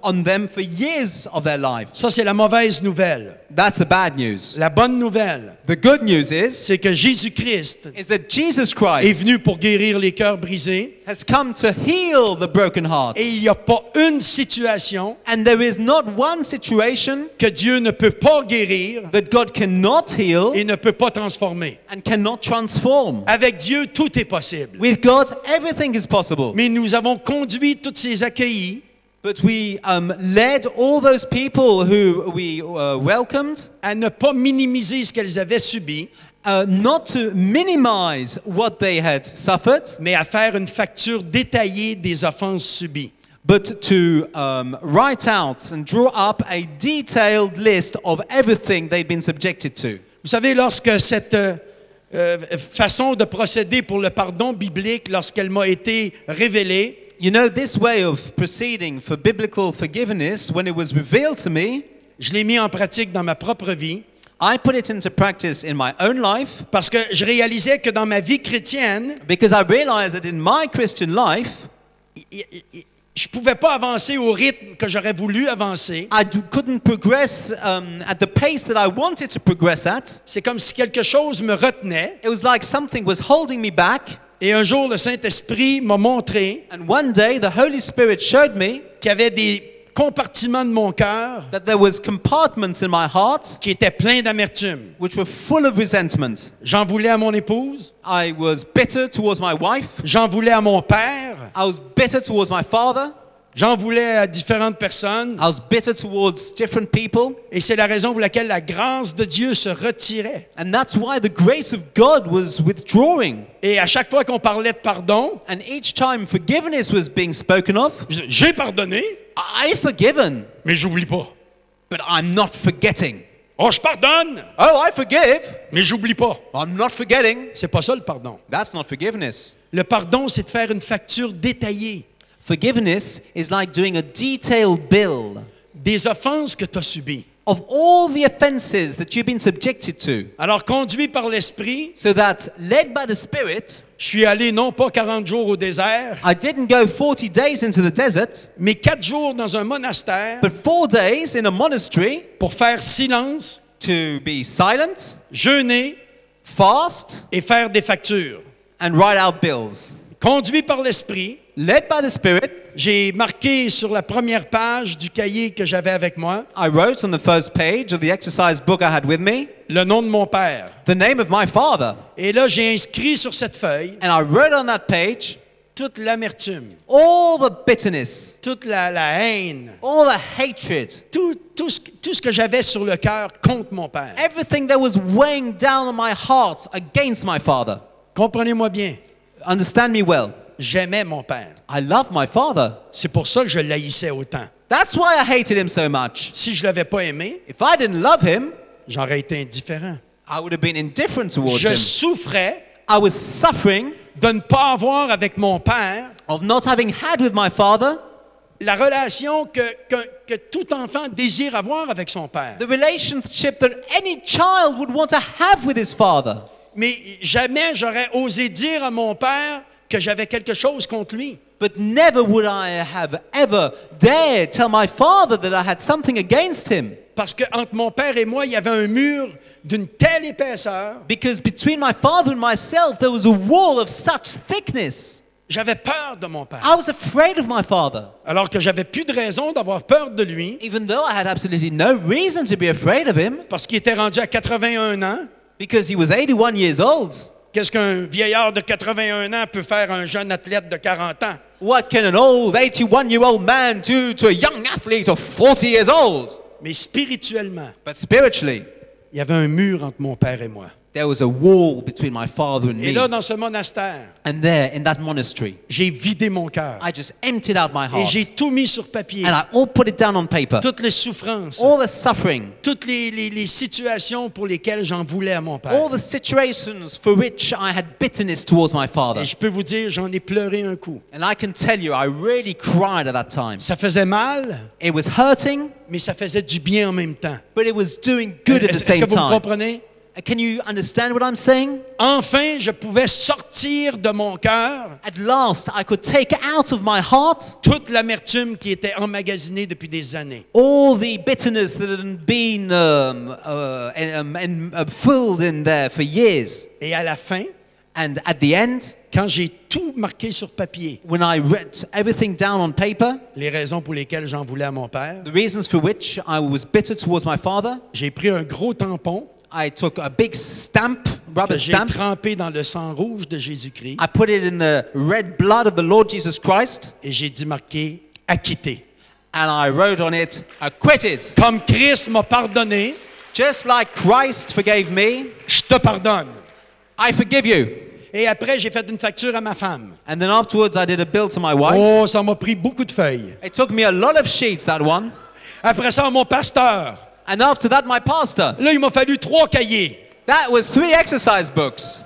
B: on them for years of their lives.
C: Ça, c'est la mauvaise nouvelle.
B: That's the bad news.
C: La bonne nouvelle,
B: The good news
C: c'est que Jésus-Christ
B: is that Jesus
C: est
B: Christ
C: venu pour guérir les cœurs brisés.
B: has come to heal the broken hearts.
C: Et il n'y a pas une situation
B: And there is not one situation
C: que Dieu ne peut pas guérir
B: that God cannot heal
C: et ne peut pas transformer.
B: and cannot transform.
C: Avec Dieu, tout est possible.
B: With God, everything is possible.
C: Mais nous avons conduit tous ces accueillis
B: But we led all those people who we welcomed
C: à ne pas minimiser ce qu'elles avaient subi,
B: not to minimize what they had suffered,
C: mais à faire une facture détaillée des offenses subies.
B: but to write out and draw up a detailed list of everything they'd been subjected to.
C: Vous savez, lorsque cette façon de procéder pour le pardon biblique, lorsqu'elle m'a été révélée,
B: You know, this way of proceeding for biblical forgiveness, when it was revealed to me,
C: je l'ai mis en pratique dans ma propre vie
B: I put it into practice in my own life
C: parce que je réalisais que dans ma vie chrétienne,
B: because I realized that in my Christian life,
C: je ne pouvais pas avancer au rythme que j'aurais voulu avancer.
B: couldn't progress at the pace that I wanted to progress at.
C: C'est comme si quelque chose me retenait.
B: It was like something was holding me back.
C: Et un jour, le Saint-Esprit m'a montré
B: And one day, the Holy Spirit showed me
C: qu'il y avait des compartiments de mon cœur
B: that there was compartments in my heart
C: qui étaient pleins d'amertume.
B: which were full of resentment.
C: J'en voulais à mon épouse,
B: I was bitter towards my wife.
C: j'en voulais à mon père,
B: I was bitter towards my father.
C: j'en voulais à différentes personnes.
B: I was bitter towards different people.
C: Et c'est la raison pour laquelle la grâce de Dieu se retirait.
B: And that's why the grace of God was withdrawing.
C: Et à chaque fois qu'on parlait de pardon,
B: And each time forgiveness was being spoken of,
C: j'ai pardonné,
B: I've forgiven,
C: mais j'oublie pas.
B: but I'm not forgetting.
C: Oh, je pardonne,
B: Oh, I forgive,
C: mais j'oublie pas.
B: I'm not forgetting.
C: C'est pas ça le pardon.
B: That's not forgiveness.
C: Le pardon, c'est de faire une facture détaillée
B: Forgiveness is like doing a detailed bill
C: des offenses que tu as subies.
B: of all the offenses that you've been subjected to,
C: Alors, conduit par l'Esprit,
B: so that, led by the Spirit,
C: je suis allé non pas 40 jours au désert,
B: I didn't go 40 days into the desert,
C: mais 4 jours dans un monastère
B: but 4 days in a monastery
C: pour faire silence,
B: to be silent,
C: jeûner
B: fast,
C: et faire des factures.
B: and write out bills.
C: Conduit par l'Esprit,
B: Led by the Spirit,
C: j'ai marqué sur la première page du cahier que j'avais avec moi
B: I wrote on the first page of the exercise book I had with me
C: le nom de mon père.
B: the name of my father.
C: Et là, j'ai inscrit sur cette feuille
B: And I wrote on that page
C: toute l'amertume,
B: all the bitterness,
C: toute la haine,
B: all the hatred,
C: tout ce que j'avais sur le cœur contre mon père.
B: everything that was weighing down on my heart against my father.
C: Comprenez-moi bien,
B: Understand me well.
C: j'aimais mon père.
B: I love my father.
C: C'est pour ça que je l'haïssais autant.
B: That's why I hated him so much.
C: Si je ne l'avais pas aimé,
B: If I didn't love him,
C: j'aurais été indifférent.
B: I would have been indifferent towards
C: Je
B: him.
C: souffrais
B: I was suffering
C: de ne pas avoir avec mon père
B: of not having had with my father
C: la relation que tout enfant désire avoir avec son père.
B: the relationship that any child would want to have with his father.
C: Mais jamais j'aurais osé dire à mon père que j'avais quelque chose contre lui.
B: But never would I have ever dared tell my father that I had something against him.
C: Parce qu'entre mon père et moi, il y avait un mur d'une telle épaisseur.
B: Because between my father and myself, there was a wall of such thickness.
C: J'avais peur de mon père.
B: I was afraid of my father,
C: Alors que j'avais plus de raison d'avoir peur de lui,
B: even though I had absolutely no reason to be afraid of him,
C: parce qu'il était rendu à 81 ans.
B: because he was 81 years old.
C: Qu'est-ce qu'un vieillard de 81 ans peut faire à un jeune athlète de 40 ans?
B: What can an old 81-year-old man do to a young athlete of 40 years old?
C: Mais spirituellement,
B: But spiritually,
C: il y avait un mur entre mon père et moi.
B: There was a wall between my father and
C: Et
B: me.
C: là, dans ce monastère,
B: And there, in that monastery,
C: j'ai vidé mon cœur.
B: I just emptied out my
C: Et
B: heart.
C: j'ai tout mis sur papier.
B: And I all put it down on paper.
C: Toutes les souffrances,
B: All the suffering,
C: toutes les situations pour lesquelles j'en voulais à mon père.
B: all the situations for which I had bitterness towards my father.
C: Et je peux vous dire, j'en ai pleuré un coup.
B: And I can tell you, I really cried at that time.
C: Ça faisait mal,
B: It was hurting,
C: mais ça faisait du bien en même temps.
B: but it was doing good at the
C: Est-ce
B: same
C: que vous me
B: time.
C: comprenez?
B: Can you understand what I'm saying?
C: Enfin, je pouvais sortir de mon cœur
B: At last, I could take out of my heart
C: toute l'amertume qui était emmagasinée depuis des années.
B: all the bitterness that had been filled in there for years.
C: Et à la fin,
B: And at the end,
C: quand j'ai tout marqué sur papier,
B: when I read everything down on paper,
C: les raisons pour lesquelles j'en voulais à mon père,
B: the reasons for which I was bitter towards my father,
C: j'ai pris un gros tampon
B: I took a big stamp,
C: que
B: rubber
C: j'ai
B: stamp.
C: trempé dans le sang rouge de Jésus-Christ
B: I put it in the red blood of the Lord Jesus Christ,
C: et j'ai dit marqué « acquitté
B: and I wrote on it, acquitted. ».
C: Comme Christ m'a pardonné,
B: Just like Christ forgave me,
C: je te pardonne.
B: I forgive you.
C: Et après, j'ai fait une facture à ma femme.
B: And then afterwards, I did a bill to my wife.
C: Oh, ça m'a pris beaucoup de feuilles.
B: It took me a lot of sheets, that one.
C: Après ça, mon pasteur.
B: And after that, my pastor.
C: Là, il m'a fallu 3 cahiers.
B: That was 3 exercise books.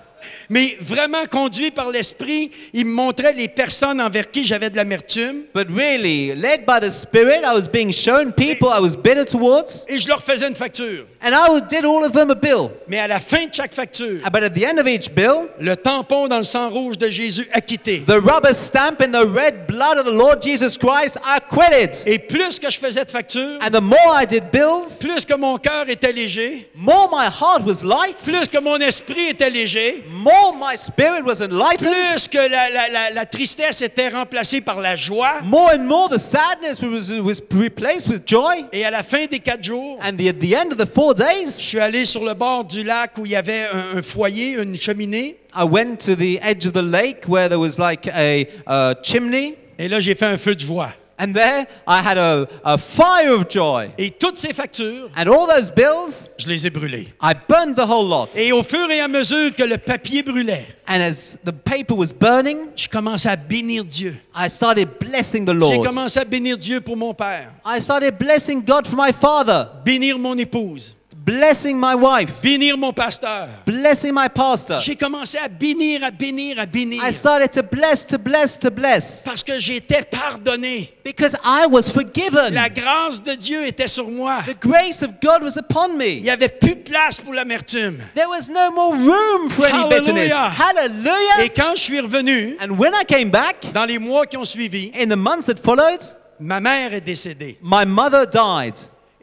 C: Mais vraiment conduit par l'Esprit, il me montrait les personnes envers qui j'avais de l'amertume.
B: But really, led by the Spirit, I was being shown people I was bitter towards.
C: Et je leur faisais une facture.
B: And I did all of them a bill.
C: Mais à la fin de chaque facture,
B: But at the end of each bill,
C: le tampon dans le sang rouge de Jésus acquitté.
B: the rubber stamp in the red blood of the Lord Jesus Christ, acquitted.
C: Et plus que je faisais de factures,
B: And the more I did bills,
C: plus que mon cœur était léger,
B: more my heart was light,
C: plus que mon esprit était léger,
B: more my spirit was enlightened,
C: plus que la tristesse était remplacée par la joie.
B: more and more the sadness was replaced with joy.
C: Et à la fin des 4 jours,
B: And at the end of the 4
C: je
B: days,
C: suis allé sur le bord du lac où il y avait un foyer, une cheminée.
B: I went to the edge of the lake where there was like a chimney.
C: Et là, j'ai fait un feu de joie.
B: And there I had a fire of joy.
C: Et toutes ces factures,
B: And all those bills,
C: je les ai brûlées.
B: I burned the whole lot.
C: Et au fur et à mesure que le papier brûlait,
B: And as the paper was burning,
C: je commençais à bénir Dieu.
B: I started blessing the
C: J'ai
B: Lord.
C: commencé à bénir Dieu pour mon père,
B: I started blessing God for my father,
C: bénir mon épouse,
B: blessing my wife,
C: bénir mon pasteur.
B: blessing my pastor.
C: J'ai commencé à bénir, à bénir, à bénir.
B: I started to bless, to bless, to bless.
C: Parce que j'étais pardonné.
B: Because I was forgiven.
C: La grâce de Dieu était sur moi.
B: The grace of God was upon
C: Il
B: me.
C: n'y avait plus de place pour l'amertume.
B: There was no more room for any bitterness.
C: Hallelujah.
B: Hallelujah.
C: Et quand je suis revenu,
B: And when I came back,
C: dans les mois qui ont suivi,
B: in the months that followed,
C: ma mère est décédée.
B: my mother died.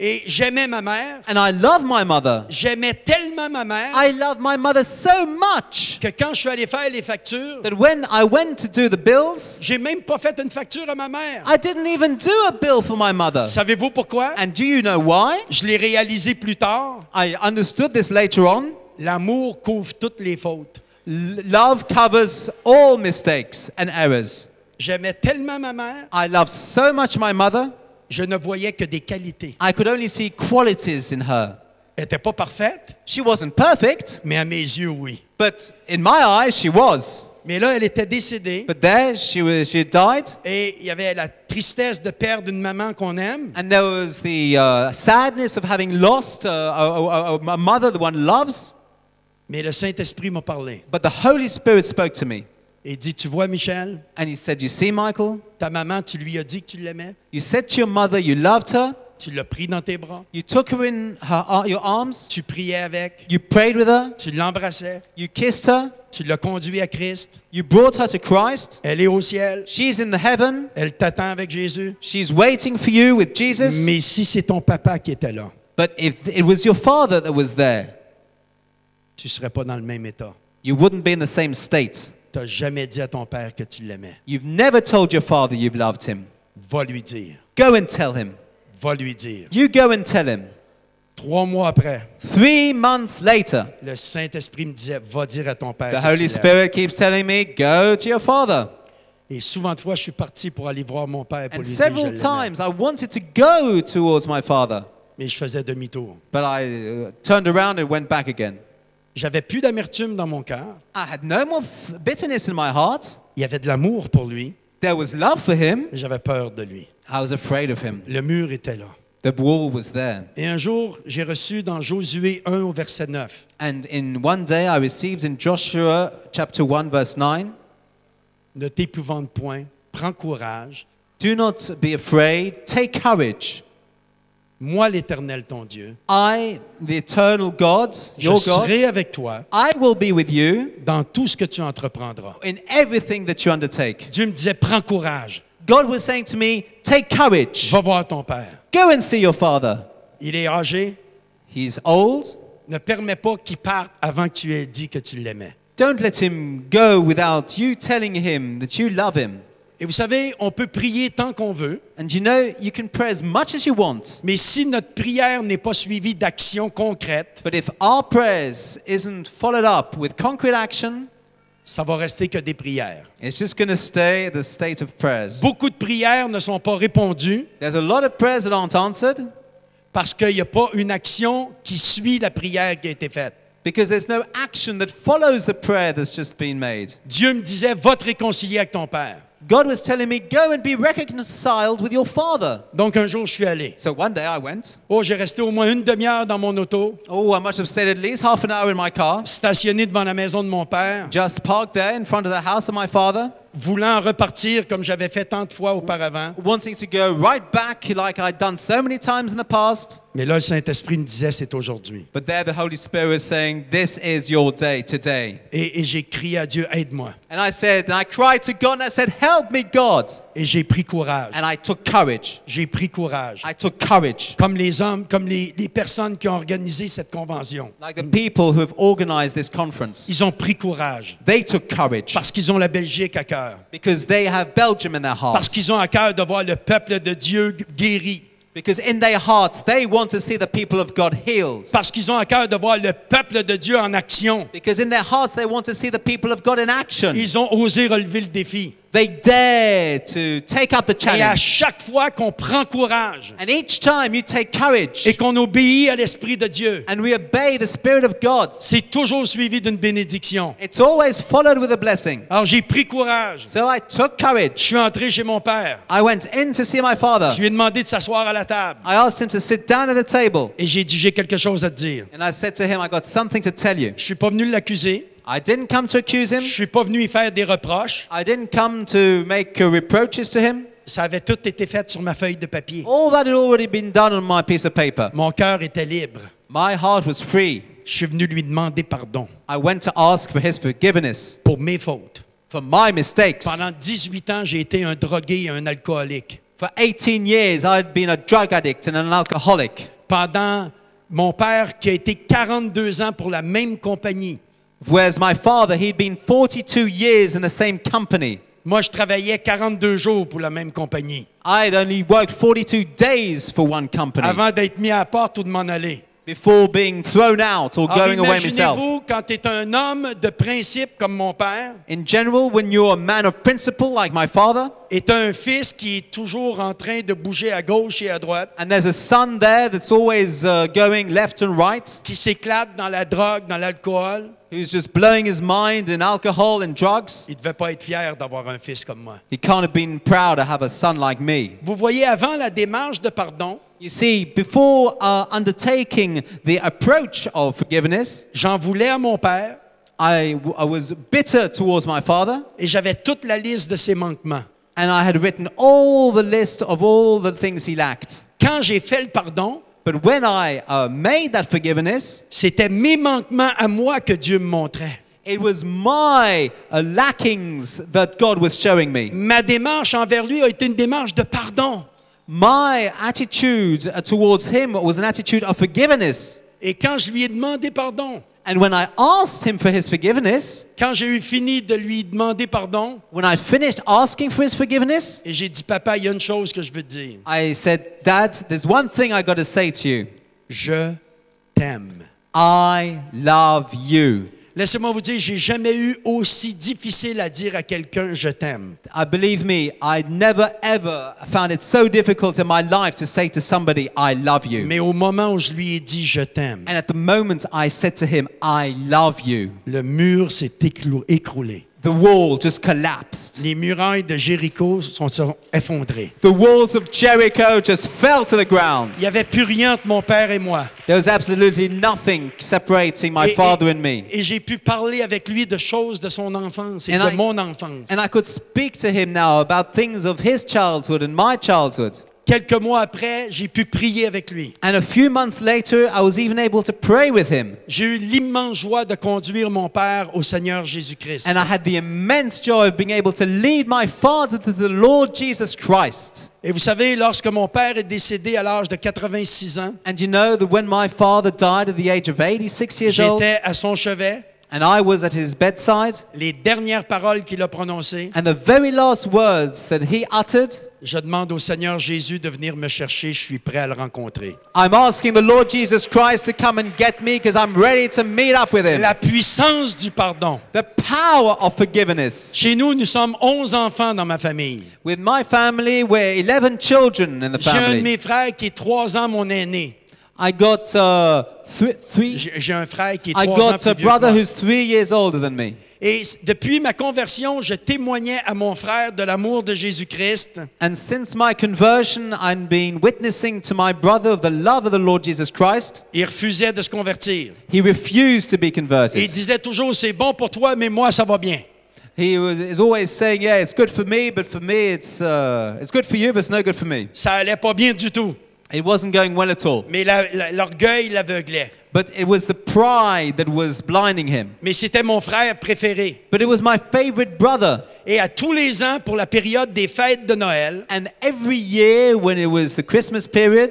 C: Et j'aimais ma mère.
B: And I love my mother.
C: J'aimais tellement ma mère
B: I love my mother so much
C: que quand je suis allé faire les factures,
B: that when I went to do the bills,
C: j'ai même pas fait une facture à ma mère.
B: I didn't even do a bill for my mother.
C: Savez-vous pourquoi?
B: And do you know why?
C: Je l'ai réalisé plus tard.
B: I understood this later on.
C: L'amour couvre toutes les fautes.
B: Love covers all mistakes and errors.
C: J'aimais tellement ma mère,
B: I love so much my mother.
C: je ne voyais que des qualités.
B: I could only see qualities in her.
C: Elle n'était pas parfaite,
B: She wasn't perfect,
C: mais à mes yeux, oui.
B: but in my eyes, she was.
C: Mais là, elle était décédée
B: But there, she had died,
C: et il y avait la tristesse de perdre une maman qu'on aime.
B: and there was the sadness of having lost a mother the one loves.
C: Mais le Saint-Esprit m'a parlé
B: But the Holy Spirit spoke to me,
C: et dit, tu vois, Michel,
B: and he said, "You see, Michael,
C: ta maman, tu lui as dit que tu l'aimais,
B: you said to your mother you loved her.
C: tu l'as pris dans tes bras,
B: You took her in your arms.
C: tu priais avec,
B: You prayed with her.
C: tu l'embrassais,
B: You kissed her.
C: tu l'as conduit à Christ.
B: You brought her to Christ.
C: Elle est au ciel,
B: She's in the heaven.
C: elle t'attend avec Jésus.
B: She's waiting for you with Jesus."
C: Mais si c'est ton papa qui était là,
B: But if it was your father that was there,
C: tu ne serais pas dans le même état.
B: you wouldn't be in the same state.
C: Tu n'as jamais dit à ton père que tu l'aimais.
B: You've never told your father you've loved him.
C: Va lui dire.
B: Go and tell him.
C: Va lui dire.
B: You go and tell him.
C: 3 mois après,
B: 3 months later,
C: le Saint-Esprit me disait, va dire à ton père
B: the
C: que tu
B: Holy
C: l'aimes.
B: Spirit keeps telling me, go to your father.
C: Et souvent de fois, je suis parti pour aller voir mon père pour
B: And
C: lui dire que je
B: several
C: l'aimais.
B: times I wanted to go towards my father,
C: Mais je faisais demi-tour.
B: but I turned around and went back again.
C: J'avais plus d'amertume dans mon cœur.
B: I had no more bitterness in my heart.
C: Il y avait de l'amour pour lui,
B: There was love for him.
C: mais j'avais peur de lui.
B: I was afraid of him.
C: Le mur était là.
B: The wall was there.
C: Et un jour, j'ai reçu dans Josué 1 au verset 9,
B: And in one day I received in Joshua chapter 1 verse 9,
C: ne t'épouvante point, prends courage.
B: do not be afraid, take courage.
C: Moi, l'Éternel, ton Dieu,
B: I, the eternal God,
C: je
B: your God,
C: serai avec toi
B: I will be with you
C: dans tout ce que tu entreprendras.
B: in everything that you undertake.
C: Dieu me disait, prends courage,
B: God was saying to me, take courage.
C: va voir ton Père.
B: Go and see your father.
C: Il est âgé,
B: He's old.
C: ne permets pas qu'il parte avant que tu aies dit que tu l'aimais.
B: Don't let him go without you telling him that you love him.
C: Et vous savez, on peut prier tant qu'on veut,
B: And you know, you can pray as much as you want.
C: mais si notre prière n'est pas suivie d'actions concrètes,
B: But if our prayers isn't followed up with concrete action,
C: ça va rester que des prières.
B: it's just going to stay the state of prayers.
C: Beaucoup de prières ne sont pas répondues
B: There's a lot of prayers that aren't answered
C: parce qu'il n'y a pas une action qui suit la prière qui a été faite.
B: because there's no action that follows the prayer that's just been made.
C: Dieu me disait, va te réconcilier avec ton Père.
B: God was telling me, go and be reconciled with your father.
C: Donc un jour, je suis allé.
B: So one day I went.
C: Oh, j'ai resté au moins une demi-heure dans mon auto,
B: Oh, I must have stayed at least half an hour in my car,
C: stationné devant la maison de mon père,
B: just parked there in front of the house of my father,
C: voulant repartir comme j'avais fait tant de fois auparavant.
B: wanting to go right back like I'd done so many times in the past.
C: Mais là, le Saint-Esprit me disait, c'est aujourd'hui.
B: But there the Holy Spirit was saying, this is your day today.
C: Et j'ai crié à Dieu, aide-moi.
B: And I cried to God and I said, help me, God.
C: Et j'ai pris courage.
B: And I took courage.
C: J'ai pris courage.
B: I took courage.
C: Comme les hommes, comme les personnes qui ont organisé cette convention.
B: Like the people who have organized this conference.
C: Ils ont pris courage.
B: They took courage
C: Parce qu'ils ont la Belgique à cœur.
B: because they have Belgium in their
C: Parce
B: hearts.
C: qu'ils ont à cœur de voir le peuple de Dieu guéri.
B: Because in their hearts, they want to see the people of God healed.
C: Parce qu'ils ont à cœur de voir le peuple de Dieu en action.
B: Because in their hearts, they want to see the people of God in action.
C: Ils ont osé relever le défi.
B: They dare to take up the
C: Et à
B: challenge.
C: chaque fois qu'on prend courage
B: And each time you take courage
C: et qu'on obéit à l'Esprit de Dieu,
B: and we obey the Spirit of God,
C: c'est toujours suivi d'une bénédiction.
B: it's always followed with a blessing.
C: Alors j'ai pris courage.
B: So I took
C: Je
B: courage.
C: suis entré chez mon père.
B: I went in to see my father.
C: Je lui ai demandé de s'asseoir à la table.
B: I asked him to sit down at the table.
C: Et j'ai dit, j'ai quelque chose à te dire.
B: And I said to him, I got something to tell you.
C: Je suis pas venu l'accuser.
B: I didn't come to accuse him.
C: Je suis pas venu y faire des reproches.
B: I didn't come to make reproaches to him.
C: Ça avait tout été fait sur ma feuille de papier.
B: All that had already been done on my piece of paper.
C: Mon cœur était libre.
B: My heart was free.
C: Je suis venu lui demander pardon
B: I went to ask for his forgiveness
C: pour mes fautes.
B: for my mistakes.
C: Pendant 18 ans, j'ai été un drogué et un alcoolique.
B: For 18 years, I had been a drug addict and an alcoholic.
C: Pendant mon père qui a été 42 ans pour la même compagnie.
B: Whereas my father, he'd been 42 years in the same company.
C: Moi, je travaillais 42 jours pour la même compagnie.
B: I had only worked 42 days for one company
C: Avant d'être mis à la porte ou de m'en aller.
B: before being thrown out or
C: Alors,
B: going away myself.
C: imaginez-vous quand tu es un homme de principe comme mon père
B: In general, when you're a man of principle like my father,
C: et tu as un fils qui est toujours en train de bouger à gauche et à droite,
B: and there's a son there that's always going left and right,
C: qui s'éclate dans la drogue, dans l'alcool,
B: who's just blowing his mind in alcohol and drugs,
C: il ne devait pas être fier d'avoir un fils comme moi.
B: he can't have been proud to have a son like me.
C: Vous voyez, avant la démarche de pardon,
B: You see, before undertaking the approach of forgiveness,
C: j'en voulais à mon père
B: I was bitter towards my father,
C: et j'avais toute la liste de ses manquements.
B: and I had written all the list of all the things he lacked.
C: Quand j'ai fait le pardon,
B: But when I made that forgiveness,
C: c'était mes manquements à moi que Dieu me montrait.
B: it was my lackings that God was showing me.
C: Ma démarche envers lui a été une démarche de pardon.
B: My attitude towards him was an attitude of forgiveness.
C: Et quand je lui ai demandé pardon,
B: And when I asked him for his forgiveness,
C: quand j'ai eu fini de lui demander pardon,
B: when I finished asking for his forgiveness,
C: et j'ai dit, papa, il y a une chose que je veux te dire.
B: I said, Dad, there's one thing I got to say to you.
C: Je t'aime.
B: I love you.
C: Laissez-moi vous dire, j'ai jamais eu aussi difficile à dire à quelqu'un je t'aime.
B: Believe me, I never ever found it so difficult in my life to say to somebody, I love you.
C: Mais au moment où je lui ai dit je t'aime,
B: And at the moment I said to him, I love you,
C: le mur s'est écroulé.
B: the wall just collapsed.
C: Les murailles de Jéricho sont effondrées.
B: The walls of Jericho just fell to the ground.
C: Il n'y avait plus rien entre mon père et moi.
B: There was absolutely nothing separating my father and me.
C: Et j'ai pu parler avec lui de choses de son enfance et
B: And
C: de
B: I-
C: mon enfance.
B: And I could speak to him now about things of his childhood and my childhood.
C: Quelques mois après, j'ai pu prier avec lui.
B: And a few months later, I was even able to pray with him.
C: J'ai eu l'immense joie de conduire mon père au Seigneur Jésus-Christ.
B: And I had the immense joy of being able to lead my father to the Lord Jesus Christ.
C: Et vous savez, lorsque mon père est décédé à l'âge de 86 ans,
B: And you know that when my father died at the age of 86 years old,
C: j'étais à son chevet.
B: and I was at his bedside,
C: Les dernières paroles qu'il a prononcées,
B: and the very last words that he uttered,
C: je demande au Seigneur Jésus de venir me chercher, je suis prêt à le rencontrer.
B: I'm asking the Lord Jesus Christ to come and get me because I'm ready to meet up with him.
C: La puissance du pardon.
B: The power of forgiveness.
C: Chez nous, nous sommes 11 enfants dans ma famille.
B: With my family, we're 11 children in the
C: J'ai un de
B: family.
C: mes frères qui est 3 ans mon aîné.
B: I got three.
C: J'ai un frère qui est
B: I
C: 3 ans
B: got a
C: plus vieux que
B: brother
C: moi.
B: who's 3 years older than me.
C: Et depuis ma conversion, je témoignais à mon frère de l'amour de Jésus-Christ.
B: And since my conversion, I've been witnessing to my brother of the love of the Lord Jesus Christ.
C: Il refusait de se convertir.
B: He refused to be
C: Et il
B: converted.
C: disait toujours, c'est bon pour toi, mais moi, ça va bien.
B: Is always saying, yeah, it's good for me, but for me, it's good for you, but it's no good for me.
C: Ça allait pas bien du tout.
B: It wasn't going well at all.
C: Mais l'orgueil l'aveuglait.
B: But it was the pride that was blinding him.
C: Mais c'était mon frère préféré.
B: But it was my favorite brother.
C: Et à tous les ans, pour la période des fêtes de Noël,
B: And every year when it was the Christmas period,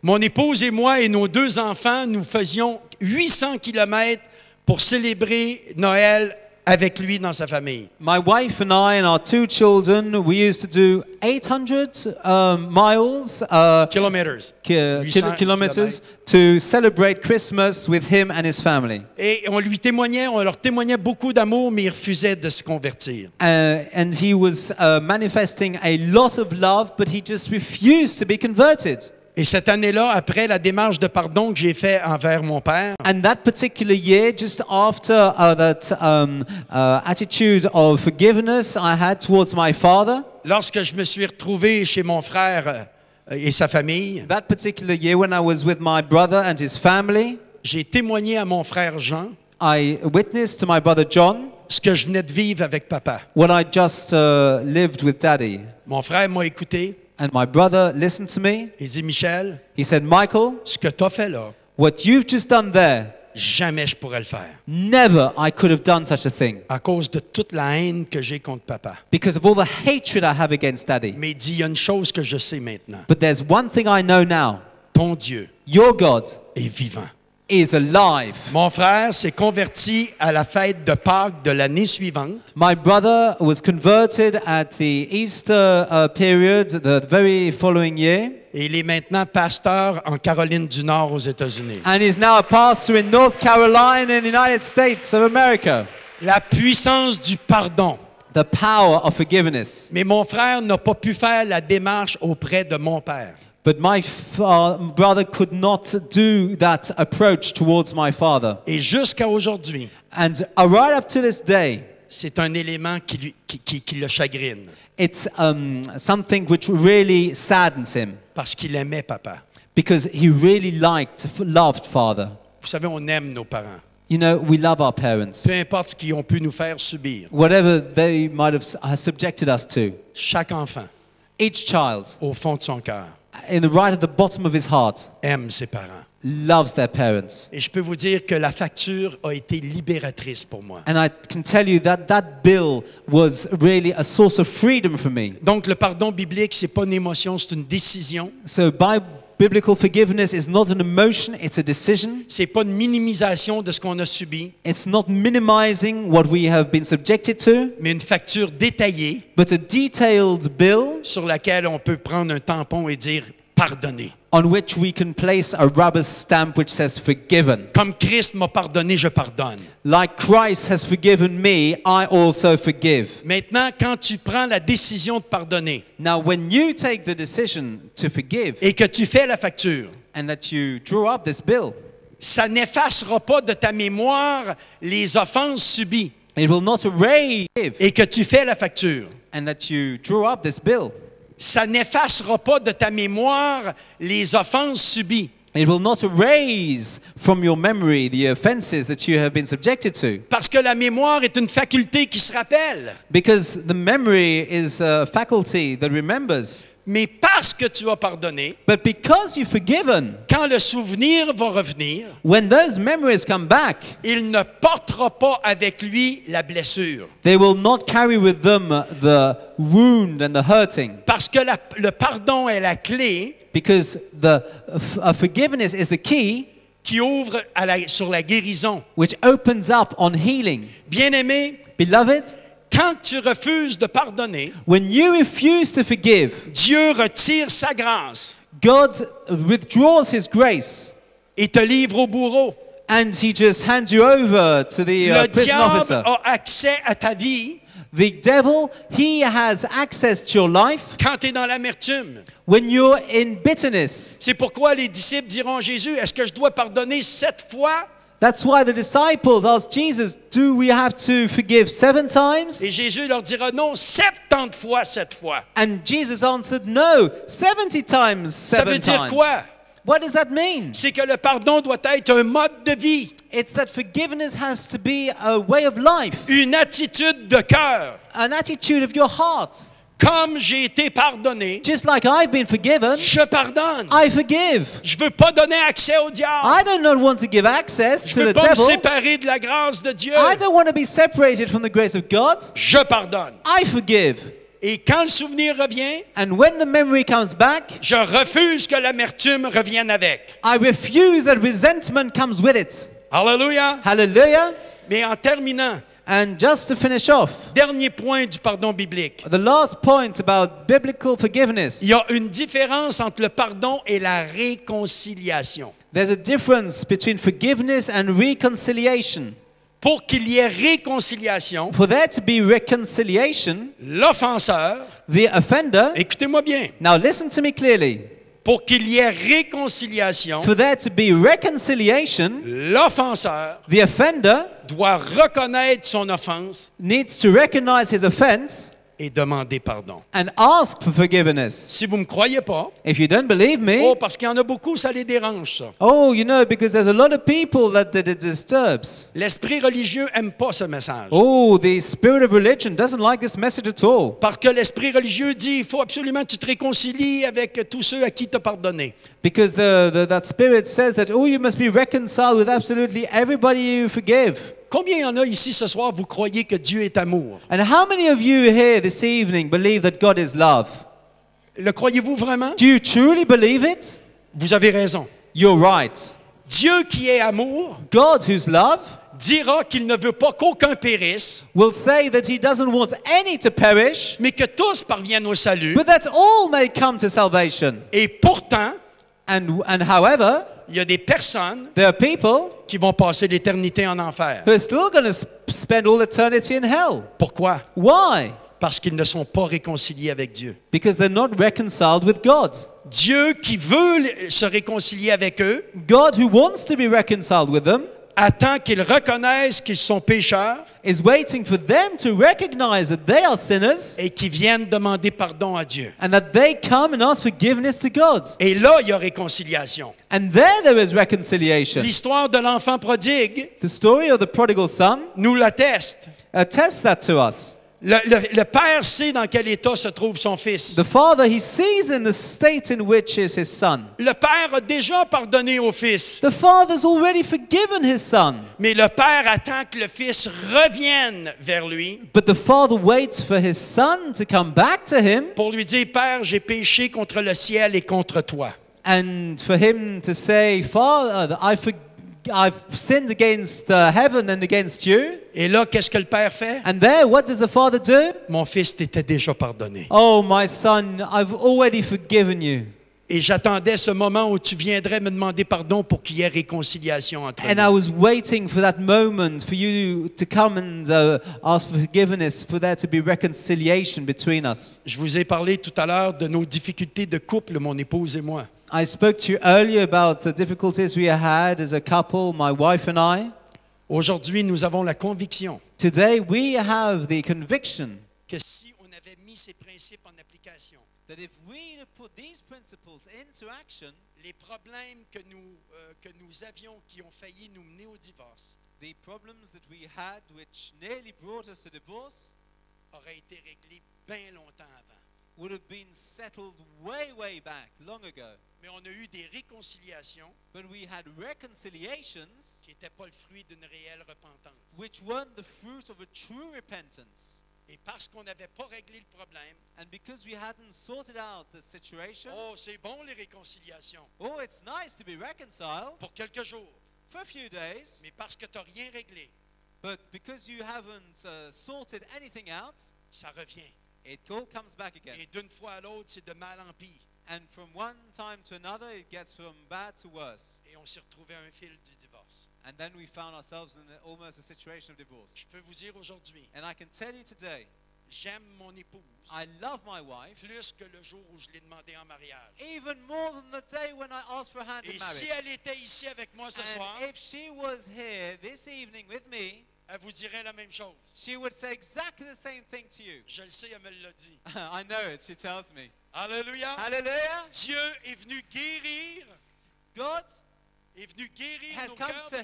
C: mon épouse et moi et nos 2 enfants, nous faisions 800 kilomètres pour célébrer Noël avec lui dans sa famille.
B: my wife and I and our 2 children, we used to do 800 miles,
C: Kilomètres. 800
B: kilometers to celebrate Christmas with him and his family.
C: Et on leur témoignait beaucoup d'amour, mais il refusait de se convertir.
B: And he was manifesting a lot of love, but he just refused to be converted.
C: Et cette année-là, après la démarche de pardon que j'ai faite envers mon père,
B: And that particular year, just after that attitude of forgiveness I had towards my father,
C: lorsque je me suis retrouvé chez mon frère et sa famille,
B: that particular year when I was with my brother and his family,
C: j'ai témoigné à mon frère Jean
B: I witnessed to my brother John
C: ce que je venais de vivre avec papa.
B: what I just lived with Daddy.
C: Mon frère m'a écouté.
B: And my brother listened to me.
C: Il dit, Michel,
B: He said, Michael,
C: ce que tu as fait là,
B: what you've just done there,
C: jamais je pourrais le faire.
B: never I could have done such a thing
C: À cause de toute la haine que j'ai contre papa.
B: because of all the hatred I have against Daddy.
C: Mais il dit, il y a une chose que je sais maintenant.
B: But there's one thing I know now.
C: Ton Dieu
B: Your God
C: est vivant.
B: is alive.
C: Mon frère s'est converti à la fête de Pâques de l'année suivante.
B: My brother was converted at the Easter period, the very following year,
C: Et il est maintenant pasteur en Caroline du Nord aux États-Unis.
B: and is now a pastor in North Carolina in the United States of America.
C: La puissance du pardon.
B: The power of forgiveness.
C: Mais mon frère n'a pas pu faire la démarche auprès de mon père.
B: But my brother could not do that approach towards my father.
C: Et jusqu'à aujourd'hui,
B: And right up to this day,
C: c'est un élément qui le chagrine.
B: it's something which really saddens him
C: Parce qu'il aimait papa.
B: because he really loved father.
C: Vous savez, on aime nos parents.
B: You know, we love our parents.
C: Peu importe ce qu'ils ont pu nous faire subir.
B: Whatever they might have subjected us to.
C: Chaque enfant,
B: Each child,
C: au fond de son cœur,
B: in the right at the bottom of his heart,
C: aime ses parents.
B: loves their parents.
C: Et je peux vous dire que la facture a été libératrice pour moi.
B: And I can tell you that that bill was really a source of freedom for me.
C: Donc, le pardon biblique, c'est pas une émotion, c'est une décision.
B: So biblical forgiveness is not an emotion, it's a decision.
C: C'est pas une minimisation de ce qu'on a subi,
B: It's not minimizing what we have been subjected to,
C: mais une facture détaillée
B: but a detailed bill
C: sur laquelle on peut prendre un tampon et dire « pardonné.
B: on which we can place a rubber stamp which says forgiven.
C: Comme Christ m'a pardonné, je pardonne.
B: Like Christ has forgiven me, I also forgive.
C: Maintenant, quand tu prends la décision de pardonner
B: Now, when you take the decision to forgive
C: et que tu fais la facture,
B: and that you draw up this bill,
C: ça n'effacera pas de ta mémoire les offenses subies.
B: it will not erase
C: Et que tu fais la facture,
B: and that you draw up this bill.
C: ça n'effacera pas de ta mémoire les offenses subies.
B: It will not erase from your memory the offenses that you have been subjected to.
C: Parce que la mémoire est une faculté qui se rappelle.
B: Because the memory is a faculty that remembers.
C: Mais parce que tu as pardonné,
B: But because you've forgiven,
C: quand le souvenir va revenir,
B: when those memories come back,
C: il ne portera pas avec lui la blessure.
B: they will not carry with them the wound and the hurting.
C: Parce que le pardon est la clé
B: Because the forgiveness is the key
C: qui ouvre sur la guérison.
B: which opens up on healing.
C: Bien-aimé,
B: Beloved,
C: quand tu refuses de pardonner,
B: when you refuse to forgive,
C: Dieu retire sa grâce
B: God withdraws his grace
C: et te livre au bourreau.
B: and he just hands you over to the
C: Le
B: prison
C: diable
B: officer.
C: a accès à ta vie
B: The devil, he has access to your life
C: quand tu es dans l'amertume.
B: when you're in bitterness.
C: C'est pourquoi les disciples diront à Jésus, est-ce que je dois pardonner 7 fois?
B: That's why the disciples asked Jesus, do we have to forgive 7 times?
C: Et Jésus leur dira non, 70 fois 7 fois.
B: And Jesus answered, no, 70 times 7
C: Ça veut dire
B: times.
C: quoi?
B: What does that mean?
C: C'est que le pardon doit être un mode de vie,
B: It's that forgiveness has to be a way of life,
C: une attitude de cœur.
B: an attitude of your heart.
C: Comme j'ai été pardonné,
B: Just like I've been forgiven,
C: je pardonne.
B: I forgive.
C: Je veux pas donner accès au diable.
B: I do not want to give access
C: Je
B: to
C: veux
B: the
C: pas me
B: devil.
C: séparer de la grâce de Dieu.
B: I don't want to be separated from the grace of God.
C: Je pardonne.
B: I forgive.
C: Et quand le souvenir revient,
B: And when the memory comes back,
C: je refuse que l'amertume revienne avec.
B: I refuse that resentment comes with it.
C: Alléluia.
B: Hallelujah.
C: Mais en terminant,
B: And just to finish off,
C: dernier point du pardon biblique.
B: the last point about biblical forgiveness.
C: Il y a une différence entre le pardon et la réconciliation.
B: There's a difference between forgiveness and reconciliation.
C: Pour qu'il y ait réconciliation,
B: For there to be reconciliation,
C: l'offenseur,
B: the offender,
C: écoutez-moi bien,
B: now listen to me clearly,
C: pour qu'il y ait réconciliation,
B: for there to be reconciliation,
C: l'offenseur
B: the offender
C: doit reconnaître son offense
B: needs to recognize his offense
C: et demander pardon.
B: and ask for forgiveness.
C: Si vous ne me croyez pas,
B: If you don't believe me,
C: parce qu'il y en a beaucoup, ça les dérange, ça.
B: oh, you know, because there's a lot of people that it disturbs.
C: L'esprit religieux n'aime pas ce message.
B: Oh, the spirit of religion doesn't like this message at all.
C: Parce que l'esprit religieux dit, il faut absolument que tu te réconcilies avec tous ceux à qui tu as pardonné.
B: Because that spirit says that, oh, you must be reconciled with absolutely everybody you forgive.
C: Combien il y en a ici ce soir, vous croyez que Dieu est amour?
B: And how many of you here this evening believe that God is love?
C: Le croyez-vous vraiment?
B: Do you truly believe it?
C: Vous avez raison.
B: You're right.
C: Dieu qui est amour
B: God, who's love,
C: dira qu'il ne veut pas qu'aucun périsse,
B: will say that he doesn't want any to perish,
C: mais que tous parviennent au salut.
B: but that all may come to salvation.
C: Et pourtant,
B: And however,
C: il y a des personnes
B: there are people
C: qui vont passer l'éternité en enfer.
B: who are still going to spend all eternity in hell.
C: Pourquoi?
B: Why?
C: Parce qu'ils ne sont pas réconciliés avec Dieu.
B: Because they're not reconciled with God.
C: Dieu qui veut se réconcilier avec eux
B: God, who wants to be reconciled with them,
C: attend qu'ils reconnaissent qu'ils sont pécheurs
B: is waiting for them to recognize that they are sinners
C: et qu'ils viennent demander pardon à Dieu.
B: and that they come and ask forgiveness to God.
C: Et là, il y a réconciliation.
B: And there is reconciliation.
C: L'histoire de l'enfant prodigue
B: The story of the prodigal son
C: nous l'atteste.
B: attests that to us.
C: Le père sait dans quel état se trouve son fils.
B: The father, he sees in the state in which is his son.
C: Le père a déjà pardonné au fils,
B: The father's already forgiven his son.
C: mais le père attend que le fils revienne vers lui
B: But the father waits for his son to come back to him
C: pour lui dire, Père, j'ai péché contre le ciel et contre toi.
B: and for him to say, Father, I've sinned against heaven and against you.
C: Et là, qu'est-ce que le père fait?
B: And there, what does the father do?
C: Mon fils t'était déjà pardonné.
B: Oh, my son, I've already forgiven you.
C: Et j'attendais ce moment où tu viendrais me demander pardon pour qu'il y ait réconciliation entre
B: And
C: nous.
B: I was waiting for that moment for you to come and ask for forgiveness, for there to be reconciliation between us.
C: Je vous ai parlé tout à l'heure de nos difficultés de couple, mon épouse et moi.
B: I spoke to you earlier about the difficulties we had as a couple, my wife and I.
C: Aujourd'hui, nous avons la conviction
B: Today we have the conviction
C: que si on avait mis ces principes en application,
B: that if we had put these principles into action,
C: les problèmes que nous avions qui ont failli nous mener au divorce
B: the problems that we had which nearly brought us to divorce
C: auraient été réglés bien longtemps avant.
B: would have been settled way back, long ago.
C: Mais on a eu des réconciliations
B: But we had reconciliations
C: qui n'étaient pas le fruit d'une réelle repentance.
B: which weren't the fruit of a true repentance.
C: Et parce qu'on n'avait pas réglé le problème,
B: And because we hadn't sorted out the situation,
C: oh, c'est bon les réconciliations
B: oh, it's nice to be reconciled
C: pour quelques jours.
B: for a few days,
C: Mais parce que tu n'as rien réglé,
B: but because you haven't sorted anything out,
C: ça revient.
B: it all comes back again.
C: Et d'une fois à l'autre, c'est de mal en pire.
B: And from one time to another, it gets from bad to worse.
C: Et on s'est retrouvé à un fil du divorce.
B: And then we found ourselves in almost a situation of divorce.
C: Je peux vous dire aujourd'hui,
B: And I can tell you today,
C: j'aime mon épouse
B: I love my wife
C: plus que le jour où je l'ai demandé en mariage.
B: even more than the day when I asked for a hand in
C: Et si
B: marriage.
C: elle était ici avec moi ce soir,
B: And if she was here this evening with me,
C: elle vous dirait la même chose.
B: she would say exactly the same thing to you.
C: Je le sais, elle me l'a dit.
B: I know it, she tells me.
C: Alléluia.
B: Hallelujah!
C: Dieu est venu guérir,
B: God
C: est venu guérir
B: has
C: nos
B: come
C: cœurs
B: to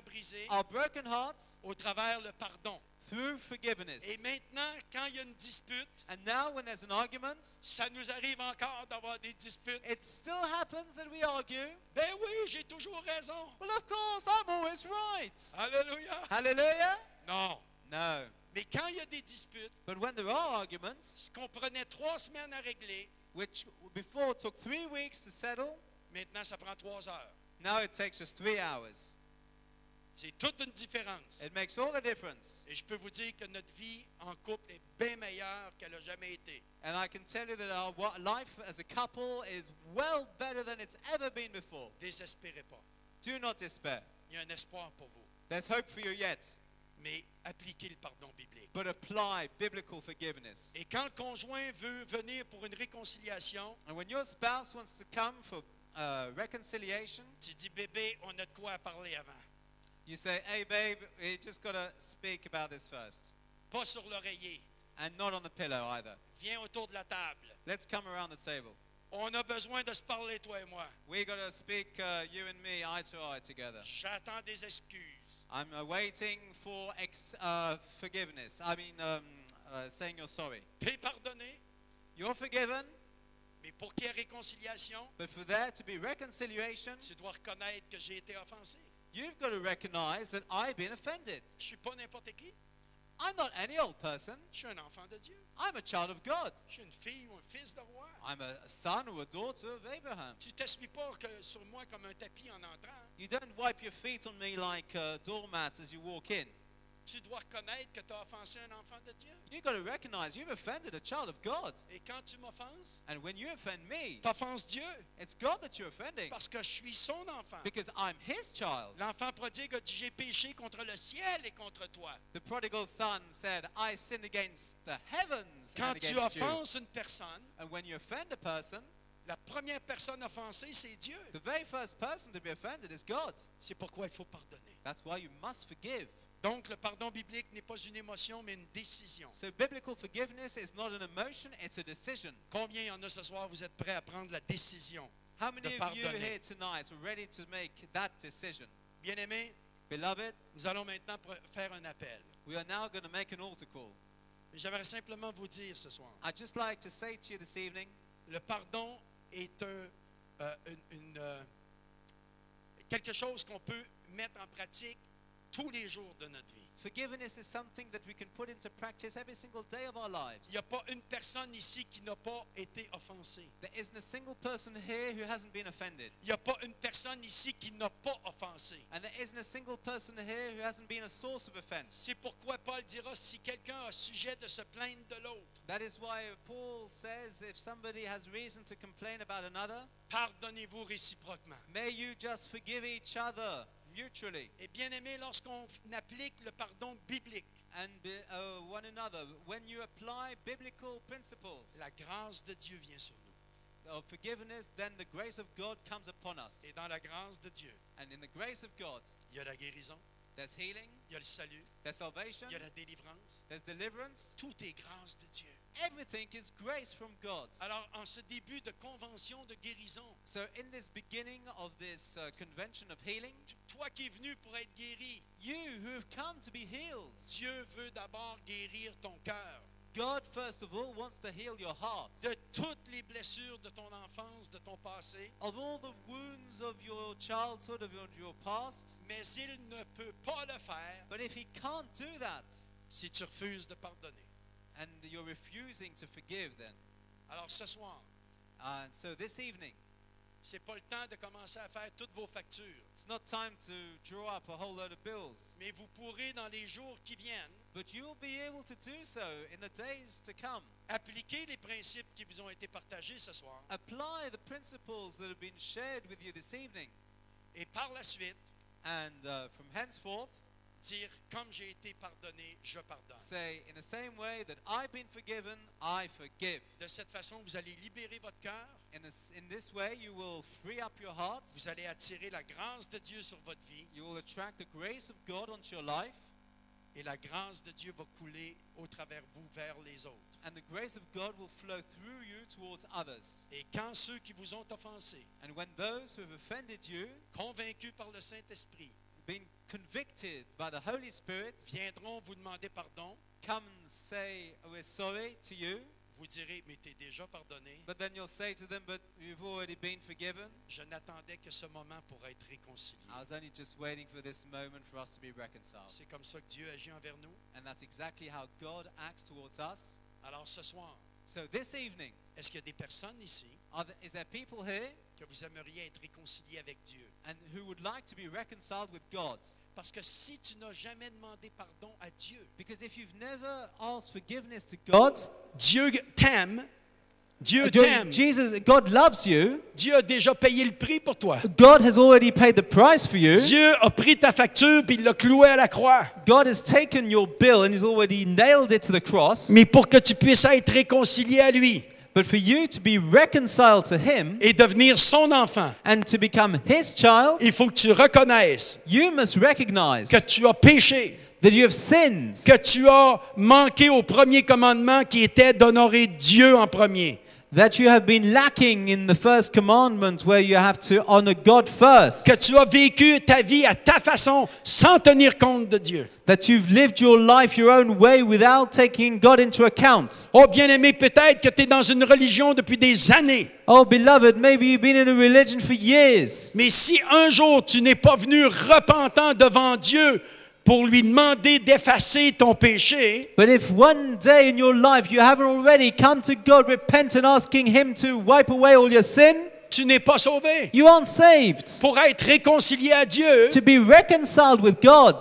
C: brisés,
B: heal our broken hearts
C: au travers le pardon.
B: through forgiveness.
C: Et maintenant, quand il y a une dispute,
B: And now when there's an argument,
C: ça nous arrive encore d'avoir des disputes.
B: it still happens that we argue.
C: Ben oui, j'ai toujours raison.
B: Well, of course, I'm always right.
C: Alléluia.
B: Hallelujah?
C: Non.
B: No.
C: Mais quand il y a des disputes,
B: But when there are arguments,
C: ce qu'on prenait 3 semaines à régler,
B: which before took 3 weeks to settle,
C: maintenant ça prend 3 heures.
B: now it takes just 3 hours.
C: C'est toute une différence.
B: It makes all the difference.
C: Et je peux vous dire que notre vie en couple est bien meilleure qu'elle n'a jamais été.
B: And I can tell you that our life as a couple is well better than it's ever been before.
C: Désespérez pas.
B: Do not despair.
C: Il y a un espoir pour vous.
B: There's hope for you yet.
C: Mais appliquez le pardon biblique.
B: But apply biblical forgiveness.
C: Et quand le conjoint veut venir pour une réconciliation,
B: And when your spouse wants to come for reconciliation,
C: tu dis, bébé, on a de quoi parler avant.
B: you say, hey babe, we just got to speak about this first.
C: Pas sur l'oreiller.
B: And not on the pillow either.
C: Viens autour de la table.
B: Let's come around the table.
C: On a besoin de se parler, toi et moi.
B: We got to speak, you and me, eye to eye together.
C: J'attends des excuses.
B: I'm waiting for forgiveness. I mean, saying you're sorry.
C: T'es pardonné,
B: You're forgiven,
C: mais pour qu'il y ait réconciliation,
B: but for there to be reconciliation,
C: tu dois reconnaître que j'ai été offensé.
B: you've got to recognize that I've been offended.
C: Je suis pas n'importe qui.
B: I'm not any old person.
C: Je suis un enfant de Dieu.
B: I'm a child of God.
C: Je suis une fille ou un fils de roi.
B: I'm a son or a daughter of Abraham.
C: Tu t'essuies pas sur moi comme un tapis en entrant.
B: You don't wipe your feet on me like doormats as you walk in.
C: Tu dois reconnaître que tu as offensé un enfant de Dieu.
B: You've got to recognize you've offended a child of God.
C: Et quand tu m'offenses,
B: And when you offend me,
C: tu offenses Dieu
B: it's God that you're offending
C: parce que je suis son enfant.
B: because I'm his child.
C: L'enfant prodigue a dit, j'ai péché contre le ciel et contre toi.
B: The prodigal son said, I sinned against the heavens
C: Quand
B: and
C: tu
B: against you.
C: offenses une personne,
B: And when you offend a person,
C: la première personne offensée, c'est Dieu.
B: the very first person to be offended is God.
C: C'est pourquoi il faut pardonner.
B: That's why you must forgive.
C: Donc, le pardon biblique n'est pas une émotion, mais une décision.
B: So biblical forgiveness is not an emotion, it's a decision.
C: Combien il y en a ce soir, vous êtes prêts à prendre la décision
B: How many
C: de
B: of you
C: pardonner?
B: here tonight are ready to make that decision?
C: Bien-aimés,
B: Beloved,
C: nous allons maintenant faire un appel.
B: we are now going to make an altar call.
C: Mais j'aimerais simplement vous dire ce soir,
B: I'd just like to say to you this evening,
C: le pardon est quelque chose qu'on peut mettre en pratique tous les jours de notre vie.
B: Forgiveness is something that we can put into practice every single day of our lives.
C: Il n'y a pas une personne ici qui n'a pas été offensée.
B: There isn't a single person here who hasn't been offended.
C: Il n'y a pas une personne ici qui n'a pas offensé.
B: And there isn't a single person here who hasn't been a source of offense.
C: C'est pourquoi Paul dira, si quelqu'un a sujet de se plaindre de l'autre,
B: That is why Paul says if somebody has reason to complain about another,
C: pardonnez-vous réciproquement.
B: may you just forgive each other mutually
C: Et bien aimé, lorsqu'on applique le pardon biblique,
B: and one another. When you apply biblical principles
C: la grâce de Dieu vient sur nous.
B: of forgiveness, then the grace of God comes upon us.
C: Et dans la grâce de Dieu,
B: And in the grace of God,
C: il y a la guérison,
B: there's healing,
C: il y a le salut,
B: there's salvation,
C: il y a la délivrance.
B: there's deliverance.
C: Tout est grâce de Dieu.
B: Everything is grace from God.
C: Alors, en ce début de convention de guérison,
B: So in this beginning of this convention of healing,
C: toi qui es venu pour être guéri,
B: you who have come to be healed,
C: Dieu veut d'abord guérir ton cœur
B: God first of all wants to heal your heart.
C: de toutes les blessures de ton enfance, de ton passé,
B: Of all the wounds of your childhood, of your past,
C: mais il ne peut pas le faire
B: but if he can't do that,
C: si tu refuses de pardonner.
B: and you're refusing to forgive then.
C: Alors ce soir,
B: And so this evening,
C: c'est pas le temps de commencer à faire toutes vos factures,
B: it's not time to draw up a whole load of bills,
C: mais vous pourrez dans les jours qui viennent
B: but you'll be able to do so in the days to come.
C: appliquer les principes qui vous ont été partagés ce soir
B: Apply the principles that have been shared with you this evening,
C: et par la suite
B: and from henceforth,
C: dire comme j'ai été pardonné, je pardonne.
B: say, in the same way that I've been forgiven, I forgive.
C: De cette façon, vous allez libérer votre cœur,
B: In this way, you will free up your heart.
C: vous allez attirer la grâce de Dieu sur votre vie
B: You will attract the grace of God onto your life,
C: et la grâce de Dieu va couler au travers vous vers les autres.
B: and the grace of God will flow through you towards others.
C: Et quand ceux qui vous ont offensés,
B: And when those who have offended you,
C: convaincus par le Saint-Esprit,
B: being convicted by the Holy Spirit,
C: viendront vous demander pardon,
B: come and say, we're sorry to you,
C: vous direz, mais t'es déjà pardonné.
B: but then you'll say to them, but you've already been forgiven.
C: Je n'attendais que ce moment pour être réconcilié.
B: I was only just waiting for this moment for us to be reconciled.
C: C'est comme ça que Dieu agit envers nous.
B: And that's exactly how God acts towards us.
C: Alors ce soir,
B: So this evening,
C: est-ce qu'il y a des personnes ici
B: is there people here
C: que vous aimeriez être réconciliés avec Dieu?
B: and who would like to be reconciled with God?
C: Parce que si tu n'as jamais demandé pardon à Dieu,
B: Because if you've never asked forgiveness to God,
C: Dieu t'aime, Dieu t'aime,
B: God loves you.
C: Dieu a déjà payé le prix pour toi.
B: God has already paid the price for you.
C: Dieu a pris ta facture puis il l'a cloué à la croix.
B: God has taken your bill and he's already nailed it to the cross.
C: Mais pour que tu puisses être réconcilié à lui
B: But for you to be reconciled to him
C: et devenir son enfant,
B: and to become his child,
C: il faut que tu reconnaisses
B: you must recognize
C: que tu as péché,
B: that you have sinned,
C: que tu as manqué au premier commandement qui était d'honorer Dieu en premier.
B: that you have been lacking in the first commandment where you have to honor God first,
C: Que tu as vécu ta vie à ta façon sans tenir compte de Dieu.
B: that you've lived your life your own way without taking God into account.
C: Oh bien-aimé, peut-être que tu es dans une religion depuis des années.
B: Oh, beloved, maybe you've been in a religion for years.
C: Mais si un jour tu n'es pas venu repentant devant Dieu pour lui demander d'effacer ton péché,
B: But if one day in your life you haven't already come to God, repent and asking Him to wipe away all your sin,
C: tu n'es pas sauvé.
B: you aren't saved.
C: Pour être réconcilié à Dieu,
B: To be reconciled with God,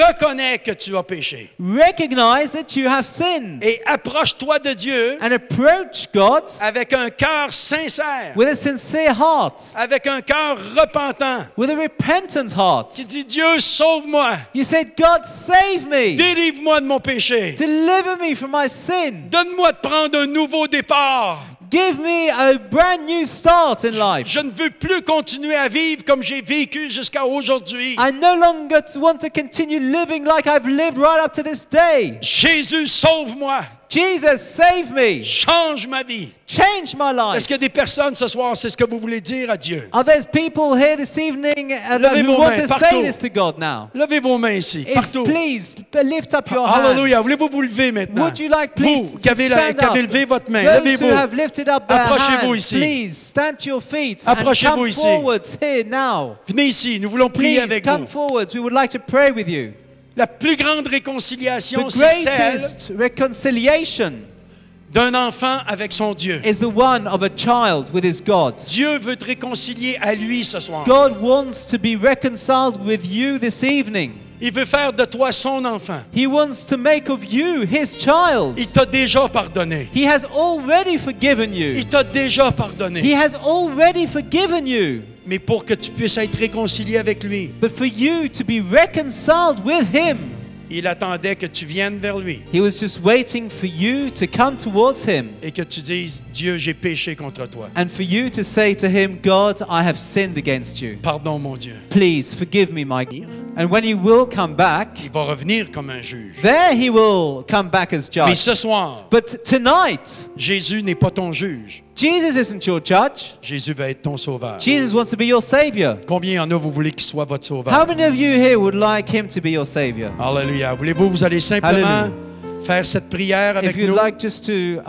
C: reconnais que tu as péché.
B: recognize that you have sinned
C: Et approche-toi de Dieu
B: and approach God
C: avec un cœur sincère,
B: with a sincere heart,
C: avec un cœur repentant,
B: with a repentant heart.
C: qui dit, Dieu, sauve-moi,
B: You said, God, save me.
C: délivre-moi de mon péché.
B: Deliver me from my sin.
C: Donne-moi de prendre un nouveau départ.
B: Give me a brand new start in life.
C: Je ne veux plus continuer à vivre comme j'ai vécu jusqu'à aujourd'hui.
B: I no longer want to continue living like I've lived right up to this day.
C: Jésus, sauve-moi.
B: Jesus, save me.
C: Change ma vie.
B: Change my life.
C: Est-ce qu'il y a des personnes ce soir, c'est ce que vous voulez dire à Dieu?
B: Are there people here this evening
C: Levez
B: who
C: vos
B: want
C: mains
B: to
C: partout.
B: say this to God now?
C: Levez vos mains ici, partout.
B: Please lift up your
C: Alléluia.
B: hands.
C: Voulez-vous vous lever maintenant?
B: Would you like please
C: Vous
B: to
C: qui avez,
B: stand
C: qui avez
B: up?
C: levé votre main,
B: Those
C: levez-vous.
B: who have lifted up their
C: Approchez-vous
B: hands,
C: ici.
B: please stand to your feet and
C: Approchez-vous
B: come
C: ici.
B: forwards here now.
C: Venez ici, nous voulons prier
B: Please
C: avec
B: come
C: vous.
B: forwards. We would like to pray with you.
C: La plus grande réconciliation,
B: The
C: c'est celle
B: greatest reconciliation
C: d'un enfant avec son Dieu.
B: is the one of a child with his God.
C: Dieu veut te réconcilier à lui ce soir.
B: God wants to be reconciled with you this evening.
C: Il veut faire de toi son enfant.
B: He wants to make of you his child.
C: Il t'a déjà pardonné.
B: He has already forgiven you.
C: Il t'a déjà
B: He
C: pardonné.
B: has already forgiven you.
C: Mais pour que tu puisses être réconcilié avec lui,
B: But for you to be reconciled with him,
C: il attendait que tu viennes vers lui
B: he was just waiting for you to come towards him
C: et que tu dises, Dieu, j'ai péché contre toi.
B: and for you to say to him, God, I have sinned against you.
C: Pardon, mon Dieu.
B: Please forgive me, my. And when he will come back,
C: Il va revenir comme un juge.
B: there he will come back as
C: Mais
B: judge.
C: ce soir,
B: But tonight,
C: Jésus n'est pas ton juge.
B: Jesus isn't your judge.
C: Jésus va être ton sauveur.
B: Jesus wants to be your savior.
C: Combien y en a, vous voulez qu'il soit votre
B: How
C: sauveur?
B: many of you here would like him to be your savior?
C: Alléluia. Voulez-vous, vous allez simplement
B: Hallelujah.
C: faire cette prière avec
B: If you'd
C: nous?
B: like just to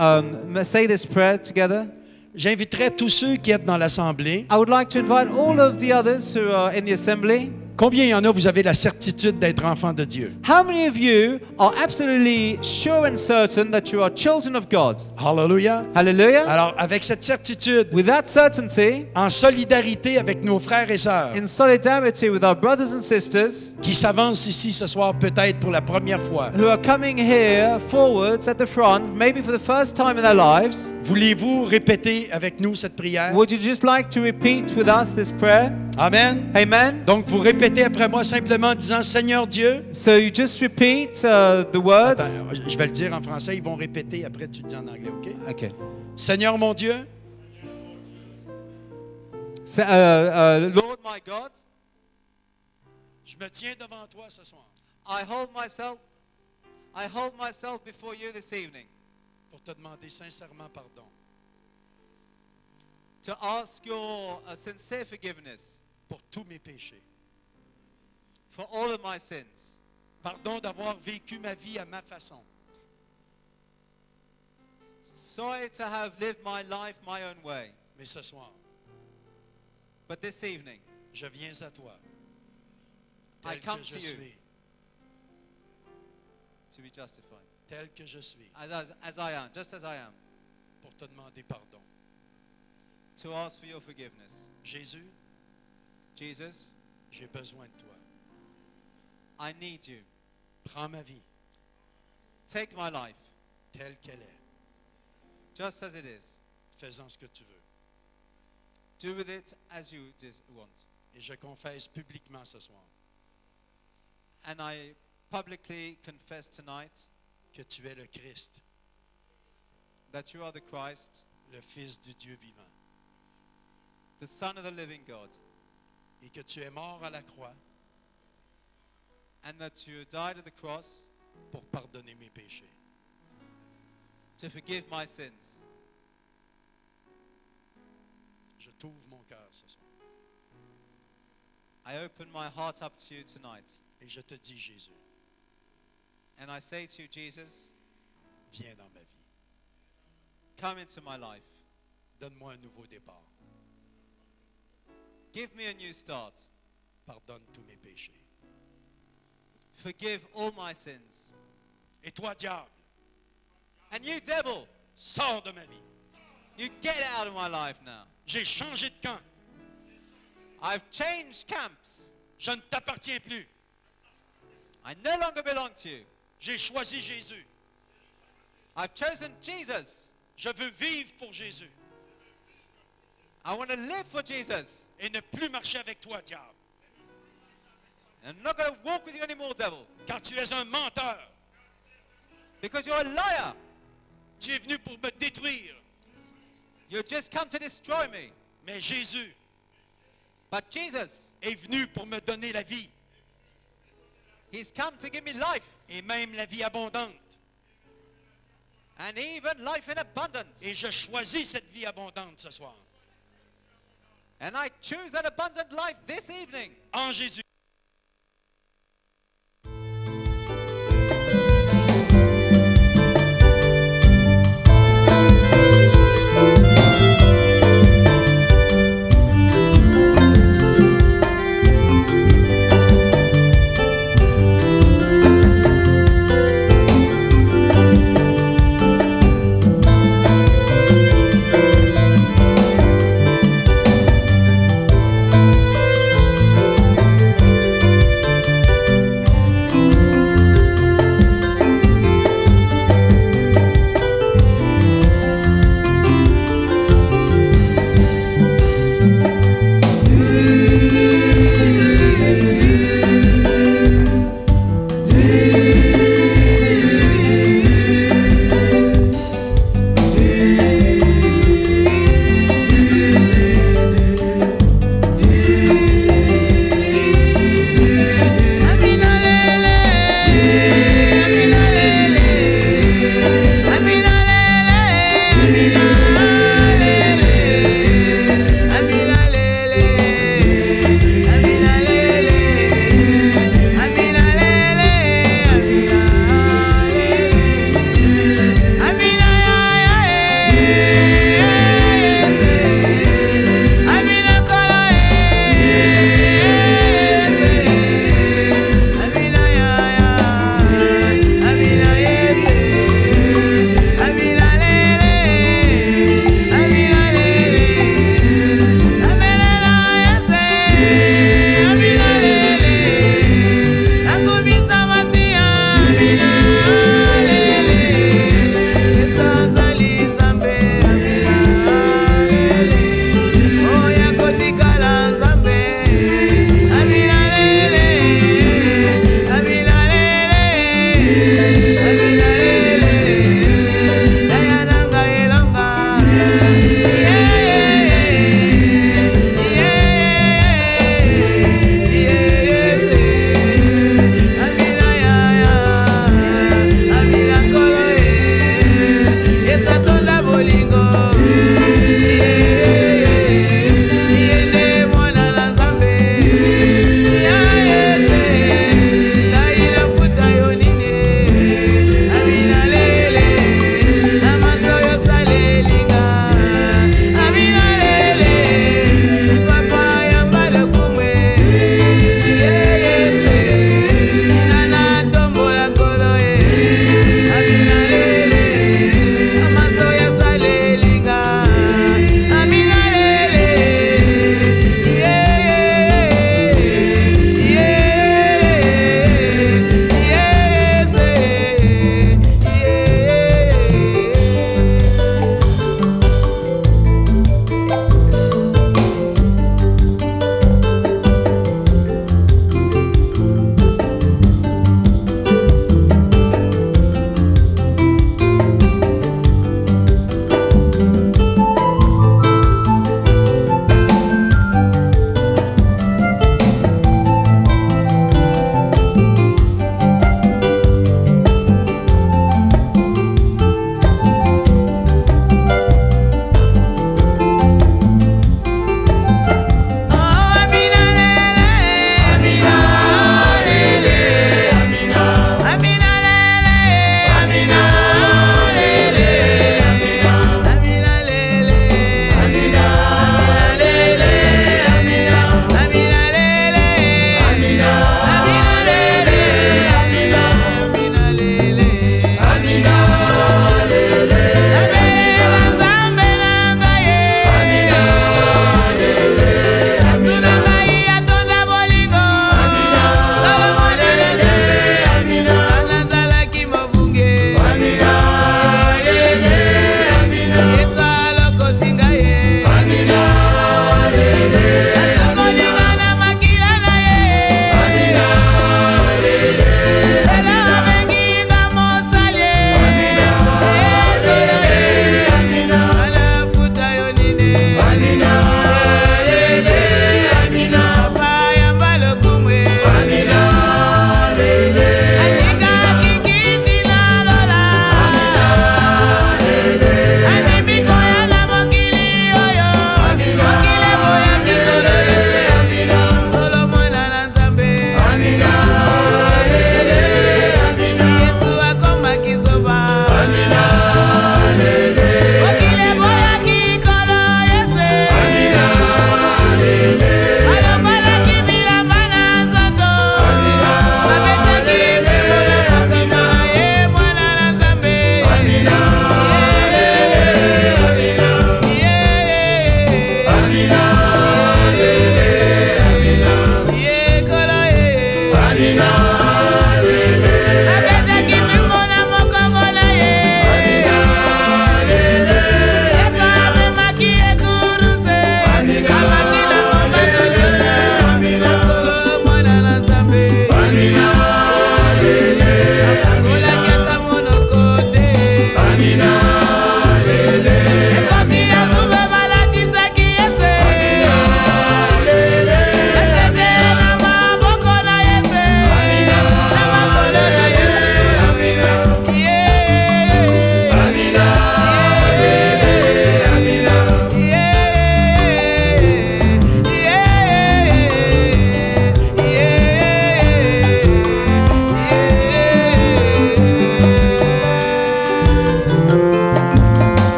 B: say this prayer together,
C: J'inviterai tous ceux qui êtes dans l'assemblée.
B: I would like to invite all of the others who are in the assembly.
C: Combien y en a, vous avez la certitude d'être enfant de Dieu?
B: How many of you are absolutely sure and certain that you are children of God?
C: Alléluia.
B: Hallelujah.
C: Alors, avec cette certitude,
B: With that certainty,
C: en solidarité avec nos frères et sœurs
B: in solidarity with our brothers and sisters
C: qui s'avancent ici ce soir peut-être pour la première fois,
B: who are coming here forwards at the front, maybe for the first time in their lives,
C: voulez-vous répéter avec nous cette prière?
B: would you just like to repeat with us this prayer?
C: Amen.
B: Amen.
C: Donc, vous répétez après moi simplement en disant, Seigneur Dieu.
B: So you just repeat the words.
C: Attends, je vais le dire en français, ils vont répéter, après tu le dis en anglais, OK?
B: Okay.
C: Seigneur mon Dieu,
B: So, Lord my God,
C: je me tiens devant toi ce soir
B: I hold myself before you this evening
C: pour te demander sincèrement pardon
B: to ask your sincere forgiveness
C: pour tous mes péchés.
B: for all of my sins.
C: Pardon d'avoir vécu ma vie à ma façon.
B: Sorry to have lived my life my own way.
C: Mais ce soir,
B: But this evening,
C: je viens à toi
B: I
C: tel
B: come
C: que
B: to
C: je
B: you
C: suis,
B: to be justified.
C: tel que je suis,
B: As I am, just as I am.
C: pour te demander pardon.
B: To ask for your forgiveness.
C: Jésus,
B: Jesus,
C: j'ai besoin de toi.
B: I need you.
C: Prends ma vie
B: Take my life,
C: telle qu'elle est,
B: just as it is.
C: faisant ce que tu veux.
B: Do with it as you want.
C: Et je confesse publiquement ce soir
B: And I publicly confess tonight
C: que tu es le Christ,
B: that you are the Christ,
C: le Fils du Dieu vivant,
B: the Son of the living God,
C: et que tu es mort à la croix
B: and that you died at the cross
C: pour pardonner mes péchés.
B: to forgive my sins.
C: Je t'ouvre mon cœur ce soir
B: I open my heart up to you tonight.
C: et je te dis, Jésus,
B: And I say to you, Jesus,
C: viens dans ma vie.
B: come into my life.
C: Donne-moi un nouveau départ.
B: Give me a new start.
C: Pardonne tous mes péchés.
B: Forgive all my sins.
C: Et toi, diable,
B: And you, devil,
C: sors de ma vie.
B: you get out of my life now.
C: J'ai changé de camp.
B: I've changed camps.
C: Je ne t'appartiens plus.
B: I no longer belong to you.
C: J'ai choisi Jésus.
B: I've chosen Jesus.
C: Je veux vivre pour Jésus
B: I want to live for Jesus.
C: et ne plus marcher avec toi, diable.
B: I'm not going to walk with you anymore, devil.
C: Car tu es un menteur.
B: Because you're a liar.
C: Tu es venu pour me détruire.
B: You've just come to destroy me.
C: Mais Jésus
B: But Jesus,
C: est venu pour me donner la vie
B: He's come to give me life.
C: et même la vie abondante.
B: and even life in abundance.
C: Et je choisis cette vie abondante ce soir.
B: And I choose that abundant life this evening.
C: En Jésus.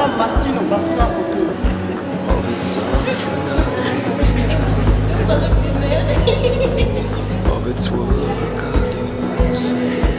D: Eza Martino, Martino à côté.
A: of its suffering I do dream, of its work I do see.